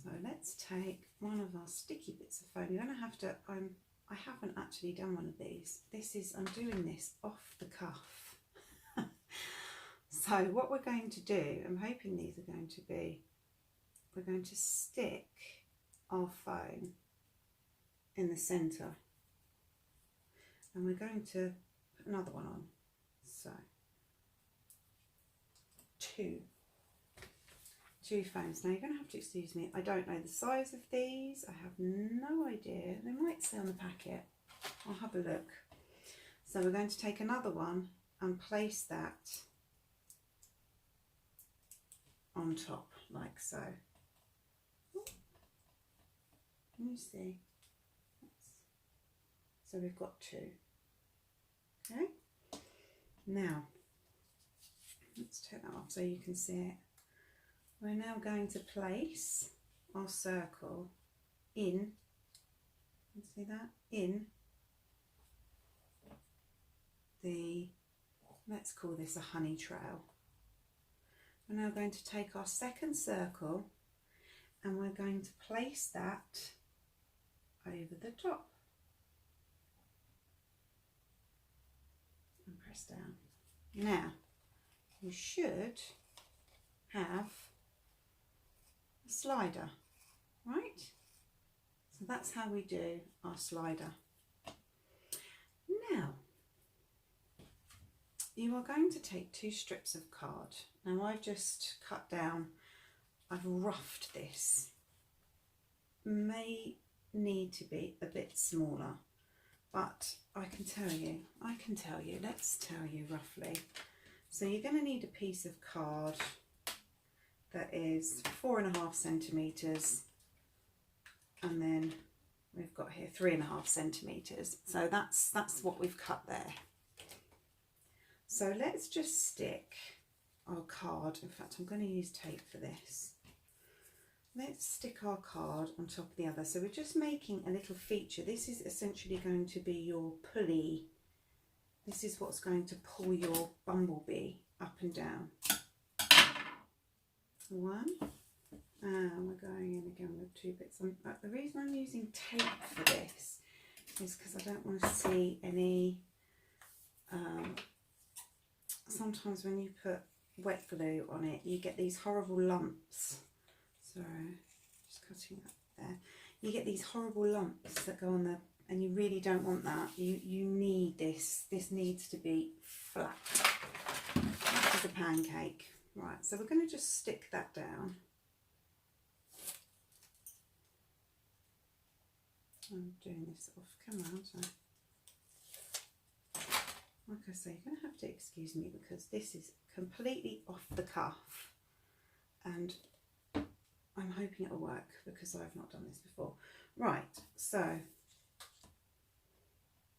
So let's take one of our sticky bits of foam. You're going to have to, I haven't actually done one of these. I'm doing this off the cuff. So what we're going to do, I'm hoping these are going to be, we're going to stick our foam in the centre. And we're going to put another one on. So two foams. Now you're going to have to excuse me, I don't know the size of these, I have no idea. They might say on the packet, I'll have a look. So we're going to take another one and place that on top like so. Can you see? So we've got two. Okay, now let's take that off so you can see it. We're now going to place our circle in, you see that, in the, let's call this a honey trail. We're now going to take our second circle and we're going to place that over the top and press down. Now you should have a slider, right? So that's how we do our slider. Now you are going to take 2 strips of card. Now I've just cut down, I've roughed this. May need to be a bit smaller, but I can tell you, let's tell you roughly. So you're going to need a piece of card that is 4.5 centimetres, and then we've got here 3.5 centimetres. So that's what we've cut there. So let's just stick our card, in fact I'm going to use tape for this. Let's stick our card on top of the other. So we're just making a little feature. This is essentially going to be your pulley. This is what's going to pull your bumblebee up and down. 1, and we're going in again with 2 bits. The reason I'm using tape for this is because I don't want to see any, sometimes when you put wet glue on it you get these horrible lumps. Sorry, just cutting that there. You get these horrible lumps that go on there, and you really don't want that. You need this. This needs to be flat. Flat as a pancake. Right, so we're going to just stick that down. I'm doing this off camera, aren't I? Like I say, you're going to have to excuse me because this is completely off the cuff, and I'm hoping it'll work because I've not done this before. Right, so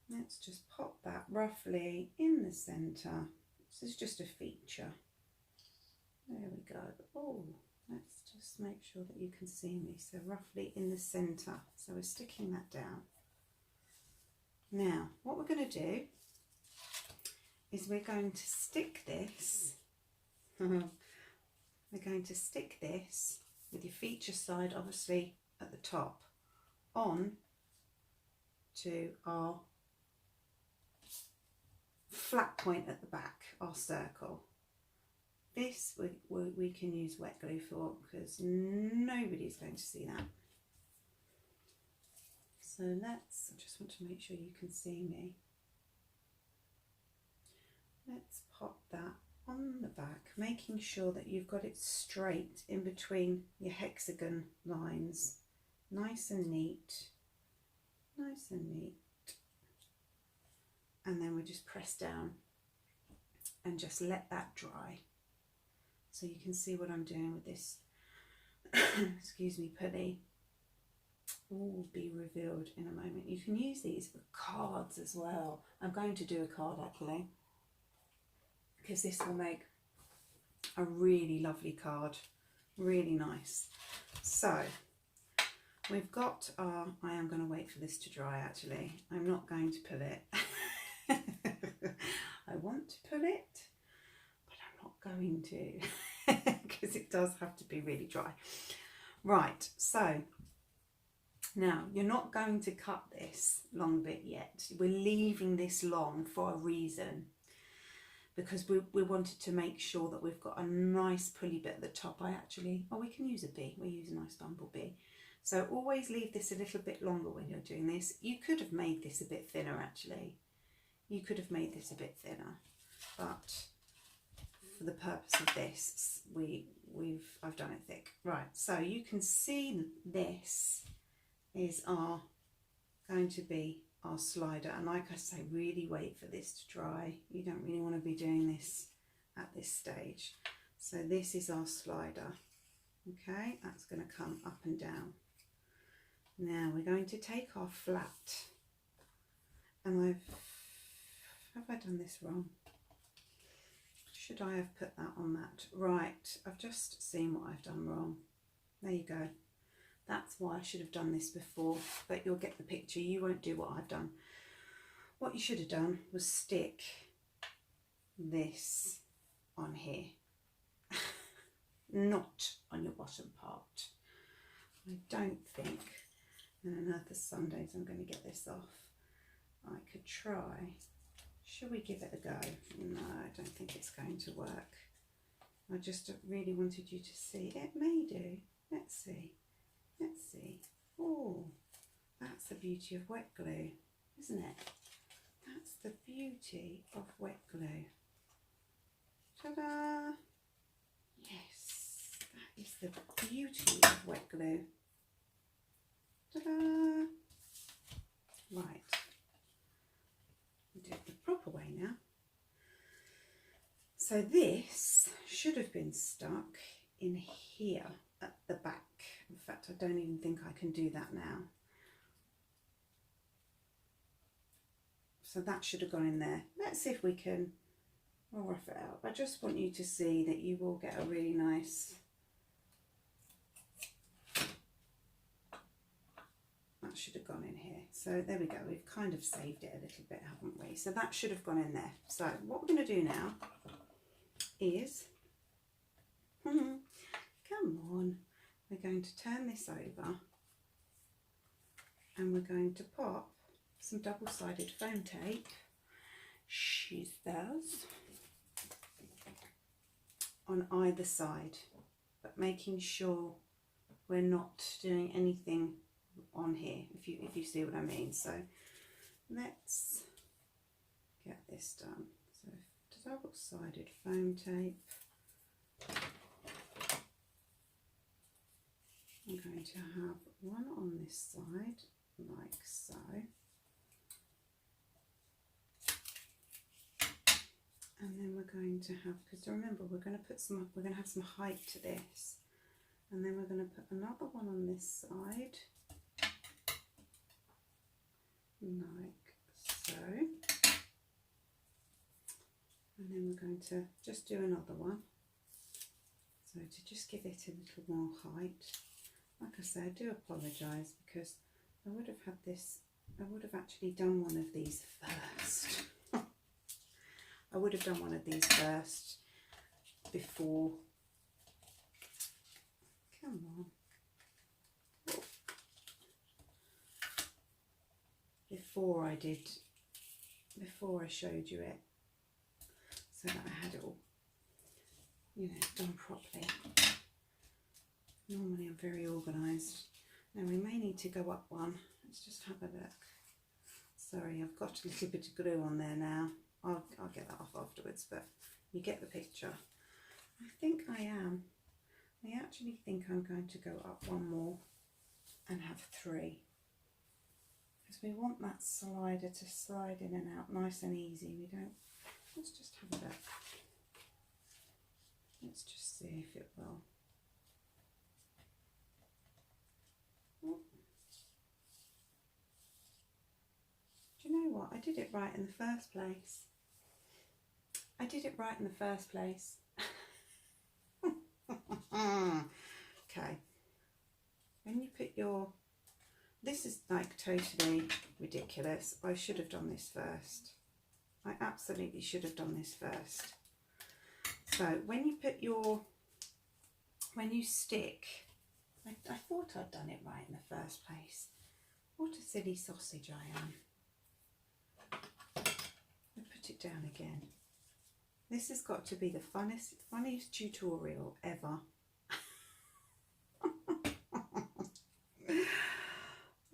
let's just pop that roughly in the centre. This is just a feature. There we go. Oh, let's just make sure that you can see me. So roughly in the centre. So we're sticking that down. Now, what we're going to do is we're going to stick this. We're going to stick this with your feature side obviously at the top on to our flat point at the back, our circle. This we can use wet glue for because nobody's going to see that. So I just want to make sure you can see me. Let's pop that on the back, making sure that you've got it straight in between your hexagon lines. Nice and neat. Nice and neat. And then we just press down and just let that dry. So you can see what I'm doing with this, excuse me, pulley. All will be revealed in a moment. You can use these for cards as well. I'm going to do a card actually, because this will make a really lovely card, really nice. So we've got our, I am going to wait for this to dry actually. I'm not going to pull it. I want to pull it, but I'm not going to because it does have to be really dry. Right, so now you're not going to cut this long bit yet. We're leaving this long for a reason, because we wanted to make sure that we've got a nice pulley bit at the top. We can use a bee. We'll use a nice bumblebee. So always leave this a little bit longer when you're doing this. You could have made this a bit thinner actually. You could have made this a bit thinner, but for the purpose of this, I've done it thick. Right, so you can see this is going to be our slider, and like I say, really wait for this to dry. You don't really want to be doing this at this stage. So this is our slider. Okay, that's going to come up and down. Now we're going to take our flat, and have I done this wrong? should I have put that on that? Right, I've just seen what I've done wrong. There you go. That's why I should have done this before, but you'll get the picture. You won't do what I've done. What you should have done was stick this on here, not on your bottom part. I don't think, and another Sundays I'm going to get this off. I could try. Should we give it a go? No, I don't think it's going to work. I just really wanted you to see. It may do. Let's see. Let's see. Oh, that's the beauty of wet glue, isn't it? That's the beauty of wet glue. Ta-da! Yes, that is the beauty of wet glue. Ta-da! Right. Do it the proper way now. So this should have been stuck in here at the back. In fact, I don't even think I can do that now. So that should have gone in there. Let's see if we can, we'll rough it out. I just want you to see that you will get a really nice, that should have gone in here. So there we go, we've kind of saved it a little bit, haven't we? So that should have gone in there. So what we're going to do now is, come on, we're going to turn this over and we're going to pop some double-sided foam tape, she's those, on either side, but making sure we're not doing anything on here, if you see what I mean. So let's get this done. So double-sided foam tape. I'm going to have one on this side, like so. And then we're going to have, because remember we're going to put some, we're going to have some height to this. And then we're going to put another one on this side, like so. And then we're going to just do another one. So to just give it a little more height. Like I say, I do apologise because I would have had this, I would have actually done one of these first. I would have done one of these first before. Come on. Oh. Before I showed you it, so that I had it all, you know, done properly. Normally I'm very organised. Now we may need to go up one. Let's just have a look. Sorry, I've got a little bit of glue on there now. I'll get that off afterwards, but you get the picture. I think I am. I actually think I'm going to go up one more and have 3. Because we want that slider to slide in and out nice and easy. We don't, let's just have a look. Let's just see if it will. Oh. Do you know what? I did it right in the first place. I did it right in the first place. Okay. When you put your, this is like totally ridiculous. I should have done this first. I absolutely should have done this first. So when you put your, when you stick, I thought I'd done it right in the first place. What a silly sausage I am. I put it down again. This has got to be the funniest tutorial ever.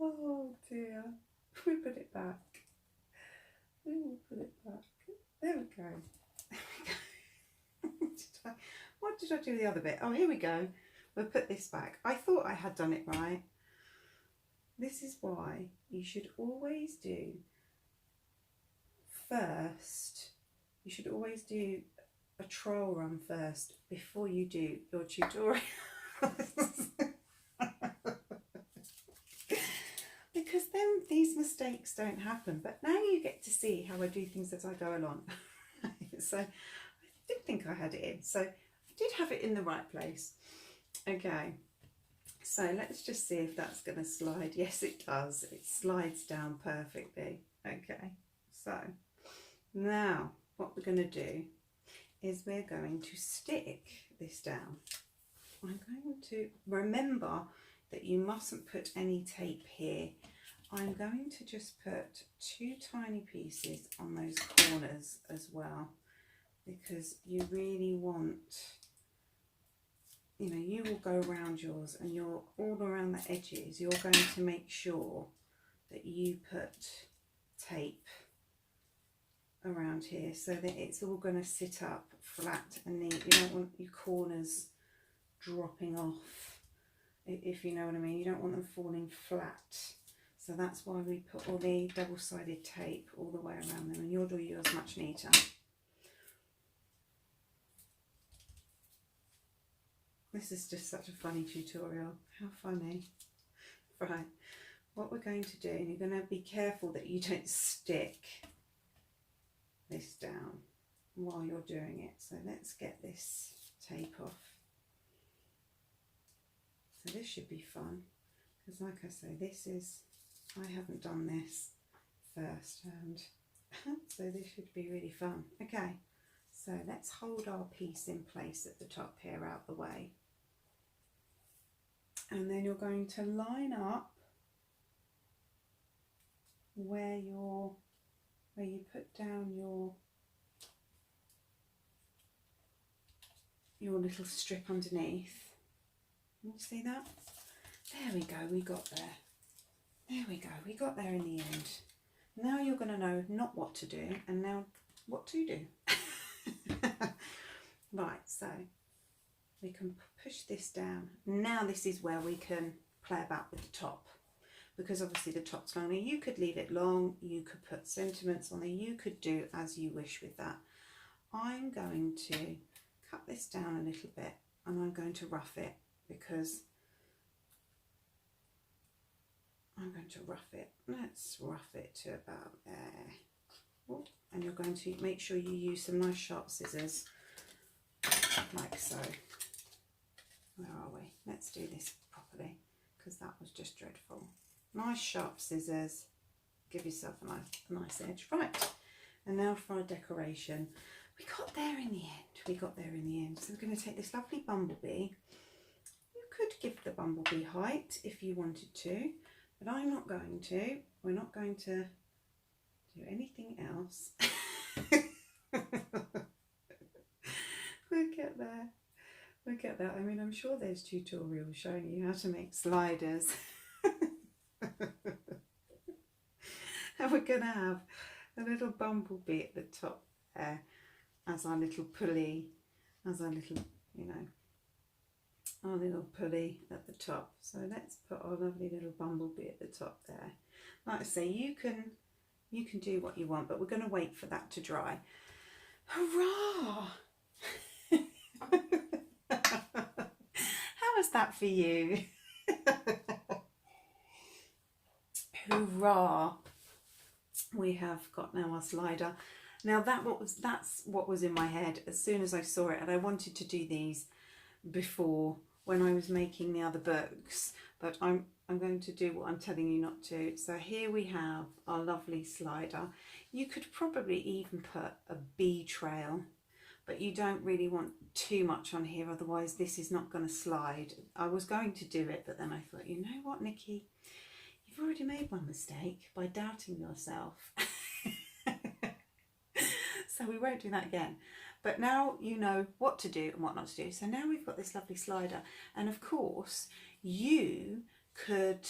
Oh dear. We put it back. We will put it back. There we go. There we go. What did I do the other bit? Oh, here we go. We'll put this back. I thought I had done it right. This is why you should always do first. You should always do a trial run first before you do your tutorial. Because then these mistakes don't happen. But now you get to see how I do things as I go along. So I didn't think I had it in, so I did have it in the right place. Okay, so let's just see if that's going to slide. Yes, it does. It slides down perfectly. Okay, so now what we're going to do is we're going to stick this down. I'm going to remember that you mustn't put any tape here. I'm going to just put 2 tiny pieces on those corners as well, because you really want, you know, you will go around yours and you're all around the edges. You're going to make sure that you put tape around here so that it's all going to sit up flat and neat. You don't want your corners dropping off, if you know what I mean. You don't want them falling flat. So that's why we put all the double-sided tape all the way around them, and you'll do yours much neater. This is just such a funny tutorial. How funny. Right, what we're going to do, and you're going to be careful that you don't stick this down while you're doing it. So let's get this tape off. So this should be fun, because like I say, this is, I haven't done this firsthand, so this should be really fun. Okay, so let's hold our piece in place at the top here out the way, and then you're going to line up where you put down your little strip underneath. Can you see that? There we go, we got there. There we go, we got there in the end. Now you're going to know not what to do, and now what to do. Right, so we can push this down. Now this is where we can play about with the top, because obviously the top's long. Now you could leave it long, you could put sentiments on there, you could do as you wish with that. I'm going to cut this down a little bit, and I'm going to rough it, because I'm going to rough it. Let's rough it to about there. Oh, and you're going to make sure you use some nice sharp scissors, like so. Where are we? Let's do this properly, because that was just dreadful. Nice sharp scissors. Give yourself a nice edge. Right, and now for our decoration. We got there in the end. We got there in the end. So we're going to take this lovely bumblebee. You could give the bumblebee height if you wanted to, but I'm not going to. We're not going to do anything else. Look at that. Look at that. I mean, I'm sure there's tutorials showing you how to make sliders. And we're going to have a little bumblebee at the top there as our little pulley, as our little, you know, our little pulley at the top. So let's put our lovely little bumblebee at the top there. Like I say, you can do what you want, but we're going to wait for that to dry. Hurrah! How was that for you? Hurrah! We have got now our slider. Now that's what was in my head as soon as I saw it, and I wanted to do these before when I was making the other books, but I'm going to do what I'm telling you not to. So here we have our lovely slider. You could probably even put a bee trail, but you don't really want too much on here, otherwise this is not going to slide. I was going to do it, but then I thought, you know what, Nikki, you've already made one mistake by doubting yourself. So we won't do that again. But now you know what to do and what not to do. So now we've got this lovely slider. And of course, you could,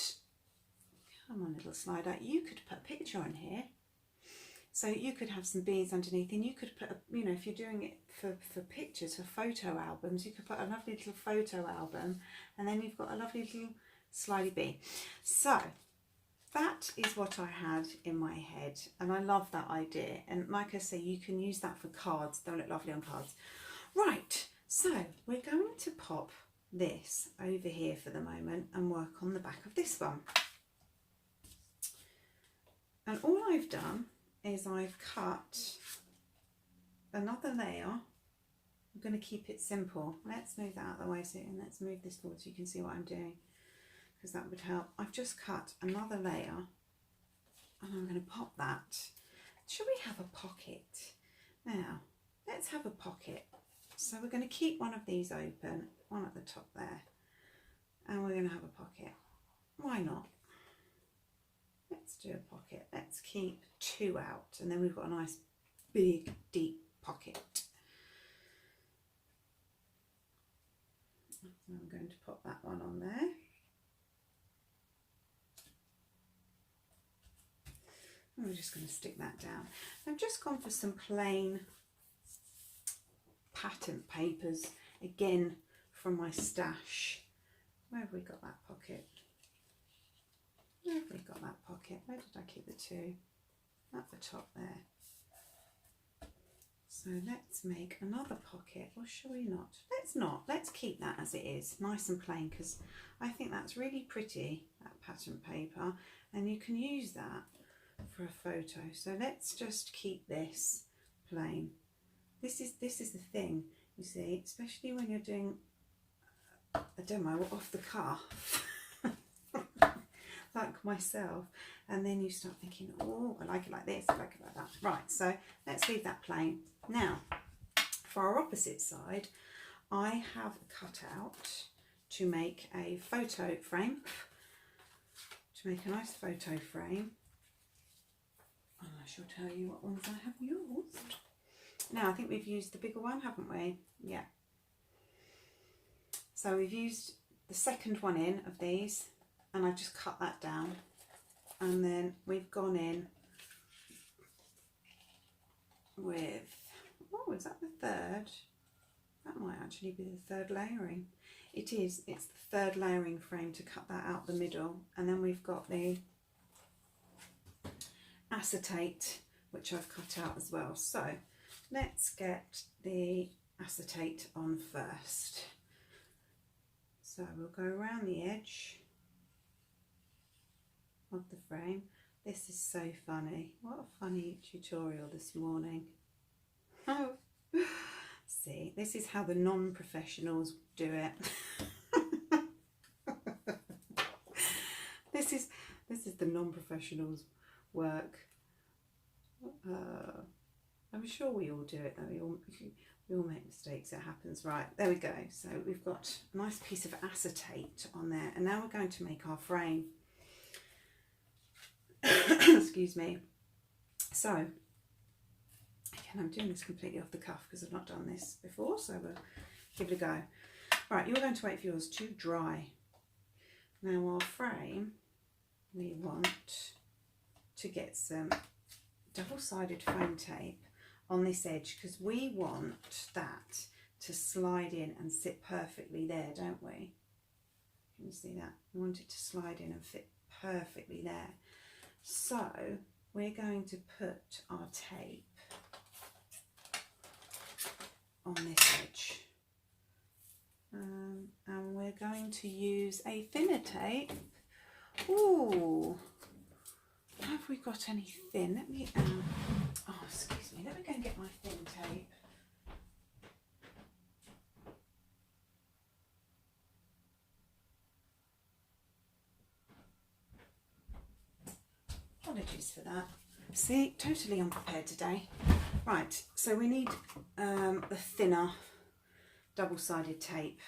come on little slider, you could put a picture on here. So you could have some bees underneath, and you could put, you know, if you're doing it for pictures, for photo albums, you could put a lovely little photo album, and then you've got a lovely little slidey bee. So that is what I had in my head, and I love that idea. And like I say, you can use that for cards. They'll look lovely on cards. Right, so we're going to pop this over here for the moment and work on the back of this one. And all I've done is I've cut another layer I'm going to keep it simple. Let's move that out of the way, and let's move this forward so you can see what I'm doing, because that would help. I've just cut another layer and I'm going to pop that. Should we have a pocket? Now, let's have a pocket. So we're going to keep one of these open, one at the top there, and we're going to have a pocket. Why not? Let's do a pocket. Let's keep 2 out, and then we've got a nice big deep pocket. So I'm going to pop that one on there. And we're just going to stick that down. I've just gone for some plain pattern papers, again from my stash. Where have we got that pocket? Where have we got that pocket? Where did I keep the 2? At the top there. So let's make another pocket, or shall we not? Let's not. Let's keep that as it is, nice and plain, because I think that's really pretty, that pattern paper, and you can use that for a photo. So let's just keep this plain. This is the thing, you see, especially when you're doing a demo off the cuff, like myself, and then you start thinking, oh, I like it like this, I like it like that. Right, so let's leave that plain. Now, for our opposite side, I have cut out to make a photo frame, to make a nice photo frame. And I shall tell you what ones I have used. Now, I think we've used the bigger one, haven't we? Yeah. So we've used the second one in of these, and I've just cut that down. And then we've gone in with, oh, is that the third? That might actually be the third layering. It is, it's the third layering frame to cut that out the middle. And then we've got the acetate, which I've cut out as well. So let's get the acetate on first. So we'll go around the edge of the frame. This is so funny. What a funny tutorial this morning. Oh, see, this is how the non-professionals do it. This is the non-professionals' work. I'm sure we all do it though. We all make mistakes, it happens. Right, there we go. So we've got a nice piece of acetate on there, and now we're going to make our frame. Excuse me. So, again, I'm doing this completely off the cuff because I've not done this before, so we'll give it a go. Right, you're going to wait for yours to dry. Now our frame, we want to get some double-sided foam tape on this edge, because we want that to slide in and sit perfectly there, don't we? Can you see that? We want it to slide in and fit perfectly there. So we're going to put our tape on this edge, and we're going to use a thinner tape. Ooh, have we got any thin? Let me, oh, excuse me, let me go and get my thin tape. Apologies for that. See, totally unprepared today. Right, so we need the thinner double-sided tape.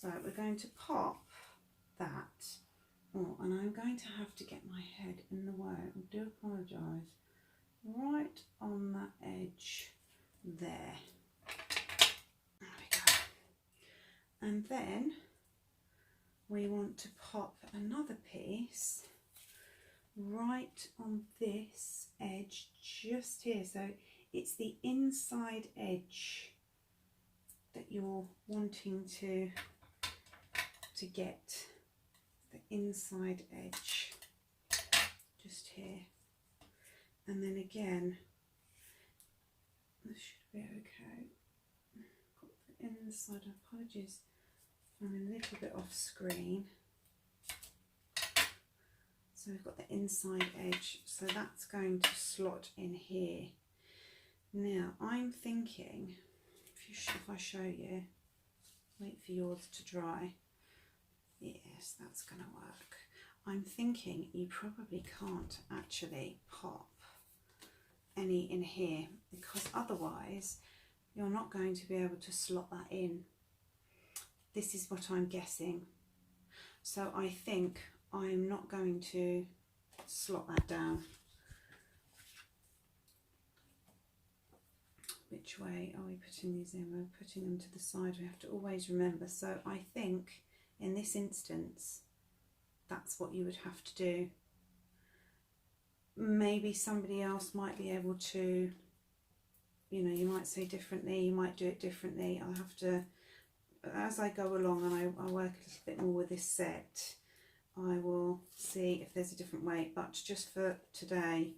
So we're going to pop that. Oh, and I'm going to have to get my head in the way. I do apologise. Right on that edge there. There we go. And then we want to pop another piece right on this edge just here. So it's the inside edge that you're wanting to get, the inside edge just here. And then again, this should be okay. Got the inside, apologies, I'm a little bit off screen. So we've got the inside edge, so that's going to slot in here. Now I'm thinking if I show you, wait for yours to dry. Yes, that's going to work. I'm thinking you probably can't actually pop any in here, because otherwise you're not going to be able to slot that in. This is what I'm guessing. So I think I'm not going to slot that down. Which way are we putting these in? We're putting them to the side. We have to always remember. So I think in this instance, that's what you would have to do. Maybe somebody else might be able to, you know, you might say differently, you might do it differently. I'll have to, as I go along and I work a little bit more with this set, I will see if there's a different way. But just for today,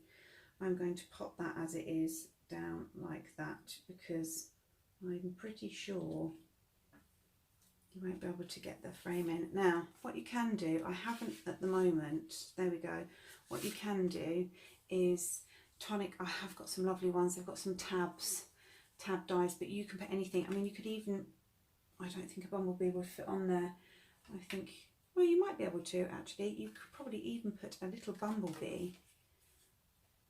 I'm going to pop that as it is down like that, because I'm pretty sure you won't be able to get the frame in. Now, what you can do, I haven't at the moment, there we go. What you can do is Tonic, I have got some lovely ones. I've got some tab dies, but you can put anything. I mean, you could even, I don't think a bumblebee would fit on there. I think, well, you might be able to actually. You could probably even put a little bumblebee.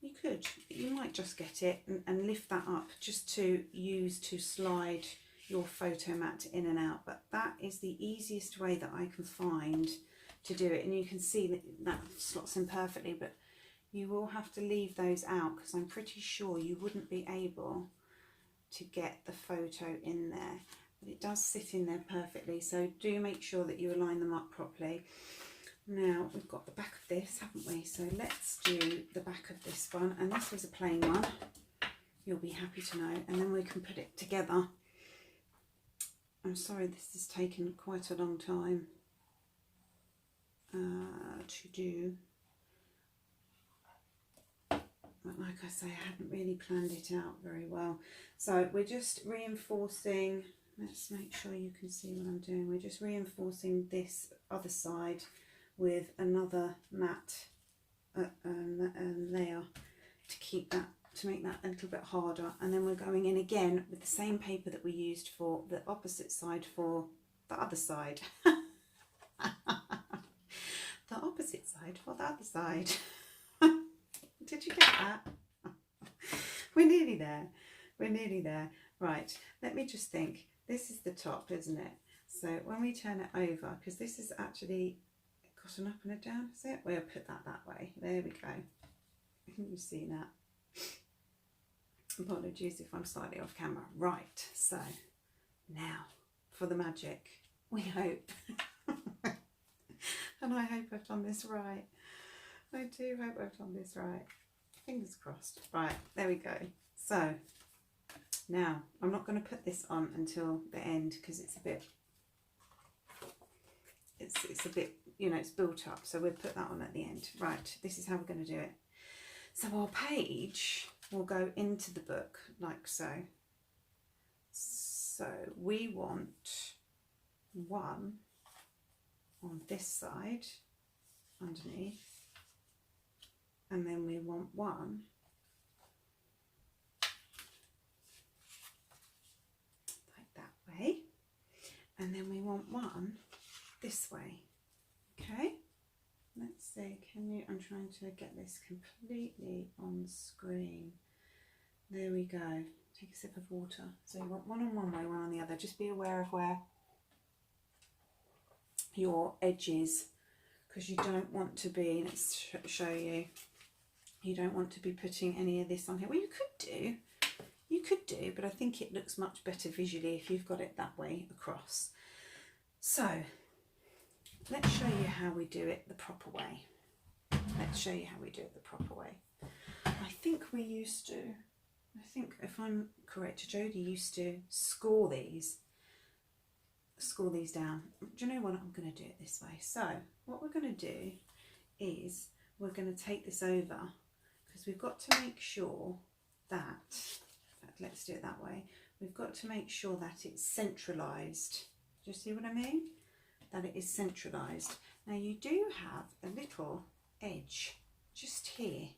You could, you might just get it and lift that up just to use to slide your photo mat in and out. But that is the easiest way that I can find to do it. And you can see that that slots in perfectly, but you will have to leave those out, because I'm pretty sure you wouldn't be able to get the photo in there. But it does sit in there perfectly, so do make sure that you align them up properly. Now we've got the back of this, haven't we? So let's do the back of this one, and this was a plain one, you'll be happy to know, and then we can put it together. I'm sorry this has taken quite a long time to do, but like I say, I hadn't really planned it out very well. So we're just reinforcing, let's make sure you can see what I'm doing. We're just reinforcing this other side with another matte layer to keep that, to make that a little bit harder. And then we're going in again with the same paper that we used for the opposite side for the other side. The opposite side for the other side. Did you get that? We're nearly there. We're nearly there. Right, let me just think. This is the top, isn't it? So when we turn it over, because this is actually got an up and a down, is it? We'll put that way. There we go. I think you've seen that. Apologies if I'm slightly off camera. Right, so now for the magic, we hope. And I hope I've done this right. I do hope I've done this right. Fingers crossed. Right, there we go. So now I'm not going to put this on until the end, because it's a bit, it's a bit, you know, it's built up. So we'll put that on at the end. Right, this is how we're going to do it. So our page will go into the book like so. So we want one on this side underneath, and then we want one like that way, and then we want one this way. Okay, let's see, can you, I'm trying to get this completely on screen. There we go. Take a sip of water. So you want one on one way, one on the other. Just be aware of where your edge is, because you don't want to be, let's show you, you don't want to be putting any of this on here. Well, you could do, but I think it looks much better visually if you've got it that way across. So let's show you how we do it the proper way. Let's show you how we do it the proper way. I think we used to, I think if I'm correct, Jodie used to score these down. Do you know what? I'm going to do it this way. So what we're going to do is we're going to take this over, because we've got to make sure that, let's do it that way, we've got to make sure that it's centralised. Do you see what I mean? That it is centralised. Now you do have a little edge just here.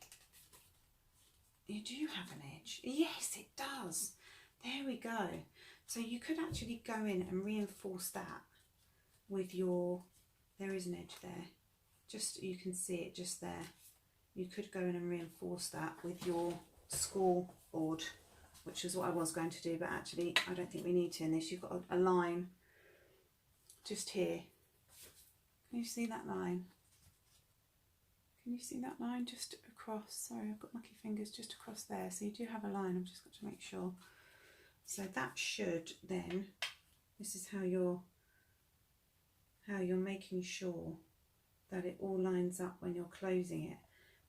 You do have an edge. Yes, it does. There we go. So you could actually go in and reinforce that with your, there is an edge there, just, you can see it just there. You could go in and reinforce that with your school board, which is what I was going to do, but actually I don't think we need to in this. You've got a line just here. Can you see that line? Can you see that line just across? Sorry, I've got mucky fingers, just across there. So you do have a line, I've just got to make sure. So that should then, this is how you're making sure that it all lines up when you're closing it.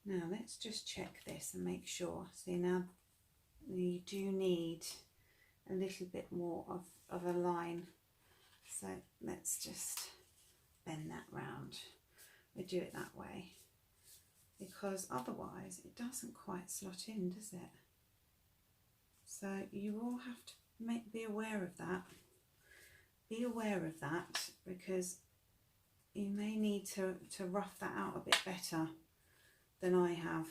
Now let's just check this and make sure. See, now you do need a little bit more of a line. So let's just bend that round. We do it that way, because otherwise it doesn't quite slot in, does it? So you will have to be aware of that. Be aware of that, because you may need to rough that out a bit better than I have.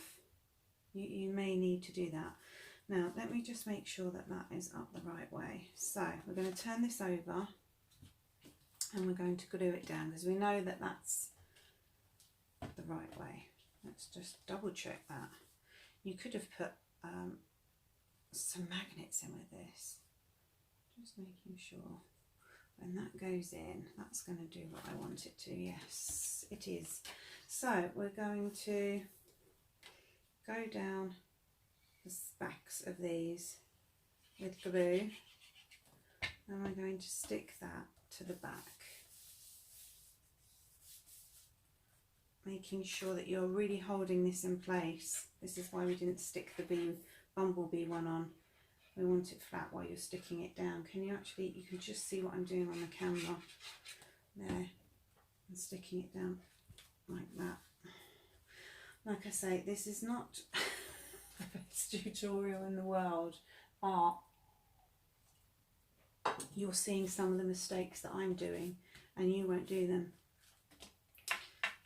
You may need to do that. Now let me just make sure that that is up the right way. So we're going to turn this over and we're going to glue it down, because we know that that's the right way. Let's just double check that. You could have put some magnets in with this. Just making sure when that goes in, that's going to do what I want it to. Yes, it is. So we're going to go down the backs of these with glue, and we're going to stick that to the back, making sure that you're really holding this in place. This is why we didn't stick the bumblebee one on. We want it flat while you're sticking it down. Can you actually, you can just see what I'm doing on the camera there, and sticking it down like that. Like I say, this is not the best tutorial in the world, but you're seeing some of the mistakes that I'm doing, and you won't do them.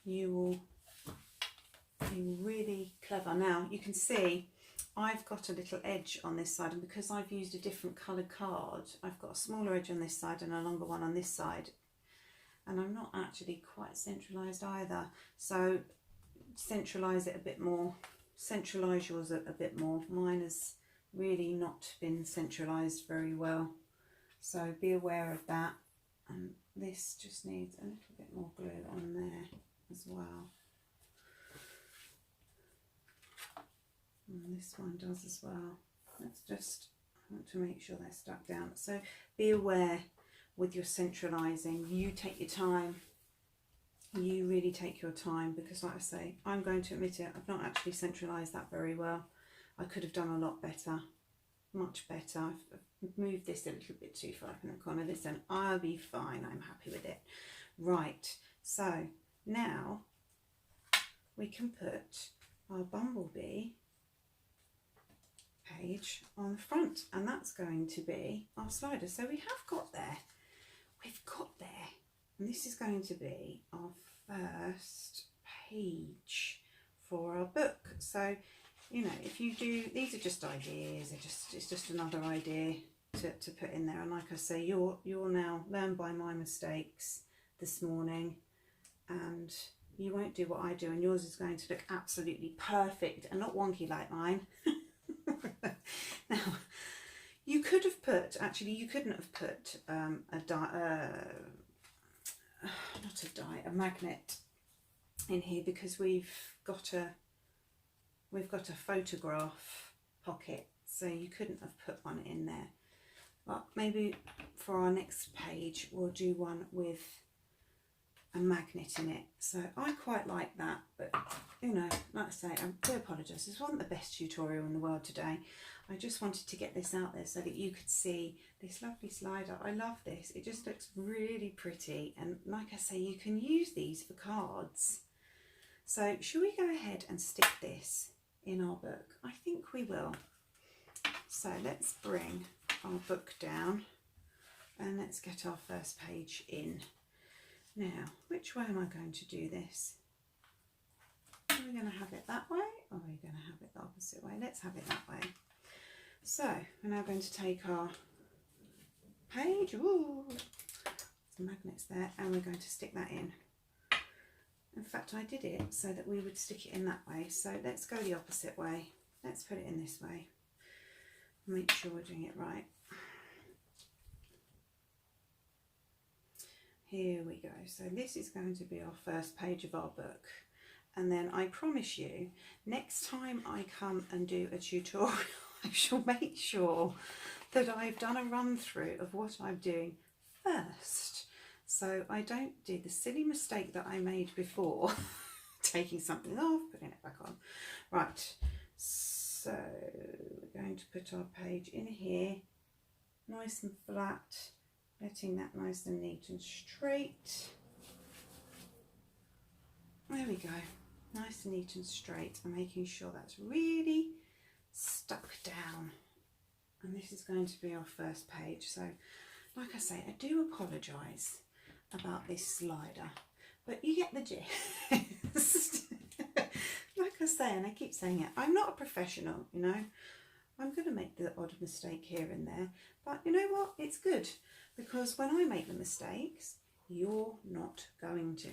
You will be really clever. Now you can see I've got a little edge on this side, and because I've used a different coloured card, I've got a smaller edge on this side and a longer one on this side, and I'm not actually quite centralised either. So centralise it a bit more, centralise yours a bit more. Mine has really not been centralised very well, so be aware of that. And this just needs a little bit more glue on there as well, and this one does as well. Let's just, I want to make sure they're stuck down. So be aware with your centralising. You take your time. You really take your time, because like I say, I'm going to admit it, I've not actually centralised that very well. I could have done a lot better, much better. I've moved this a little bit too far in the corner. Listen, I'll be fine, I'm happy with it. Right, so now we can put our bumblebee page on the front, and that's going to be our slider. So we have got there, and this is going to be our first page for our book. So, you know, if you do, these are just ideas, it's just another idea to put in there. And like I say, you'll now learn by my mistakes this morning, and you won't do what I do, and yours is going to look absolutely perfect and not wonky like mine. Now, you could have put, actually you couldn't have put a magnet in here, because we've got a photograph pocket, so you couldn't have put one in there. But maybe for our next page we'll do one with a magnet in it. So I quite like that, but you know, like I say, I do apologise, this wasn't the best tutorial in the world today. I just wanted to get this out there so that you could see this lovely slider. I love this, it just looks really pretty, and like I say, you can use these for cards. So should we go ahead and stick this in our book? I think we will. So let's bring our book down and let's get our first page in. Now, which way am I going to do this? Are we going to have it that way, or are we going to have it the opposite way? Let's have it that way. So we're now going to take our page. Ooh, some magnets there, and we're going to stick that in. In fact, I did it so that we would stick it in that way. So let's go the opposite way. Let's put it in this way. Make sure we're doing it right. Here we go. So this is going to be our first page of our book. And then I promise you, next time I come and do a tutorial, I shall make sure that I've done a run through of what I'm doing first. So I don't do the silly mistake that I made before, taking something off, putting it back on. Right, so we're going to put our page in here, nice and flat, letting that nice and neat and straight. There we go, nice and neat and straight, and making sure that's really stuck down. And this is going to be our first page. So like I say, I do apologise about this slider, but you get the gist. Like I say, and I keep saying it, I'm not a professional, you know. I'm going to make the odd mistake here and there, but you know what, it's good, because when I make the mistakes, you're not going to.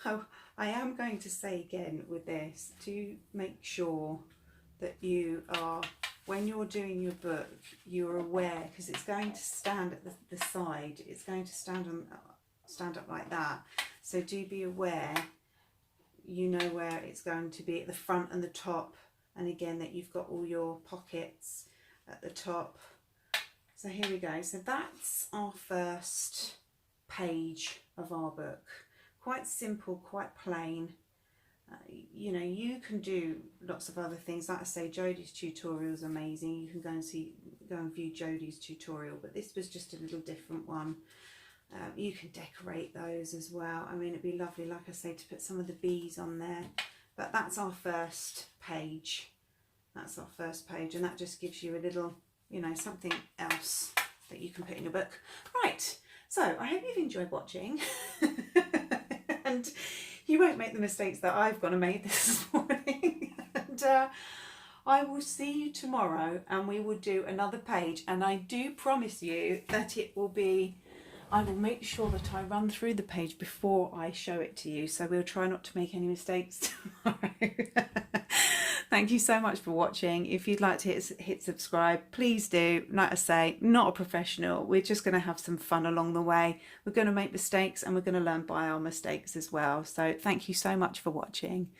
Oh, I am going to say again with this, to make sure that you are, when you're doing your book, you're aware, because it's going to stand at the side, it's going to stand up like that. So do be aware, you know where it's going to be at the front and the top, and again that you've got all your pockets at the top. So here we go. So that's our first page of our book. Quite simple, quite plain. You know, you can do lots of other things. Like I say, Jodie's tutorial is amazing. You can go and view Jodie's tutorial, but this was just a little different one. You can decorate those as well. I mean, it'd be lovely, like I say, to put some of the bees on there. But that's our first page. That's our first page, and that just gives you a little, you know, something else that you can put in your book. Right, so I hope you've enjoyed watching. And you won't make the mistakes that I've gone and made this morning. And I will see you tomorrow, and we will do another page. And I do promise you that it will be, I will make sure that I run through the page before I show it to you. So we'll try not to make any mistakes tomorrow. Thank you so much for watching. If you'd like to hit subscribe, please do. Like I say, not a professional. We're just going to have some fun along the way. We're going to make mistakes, and we're going to learn by our mistakes as well. So thank you so much for watching.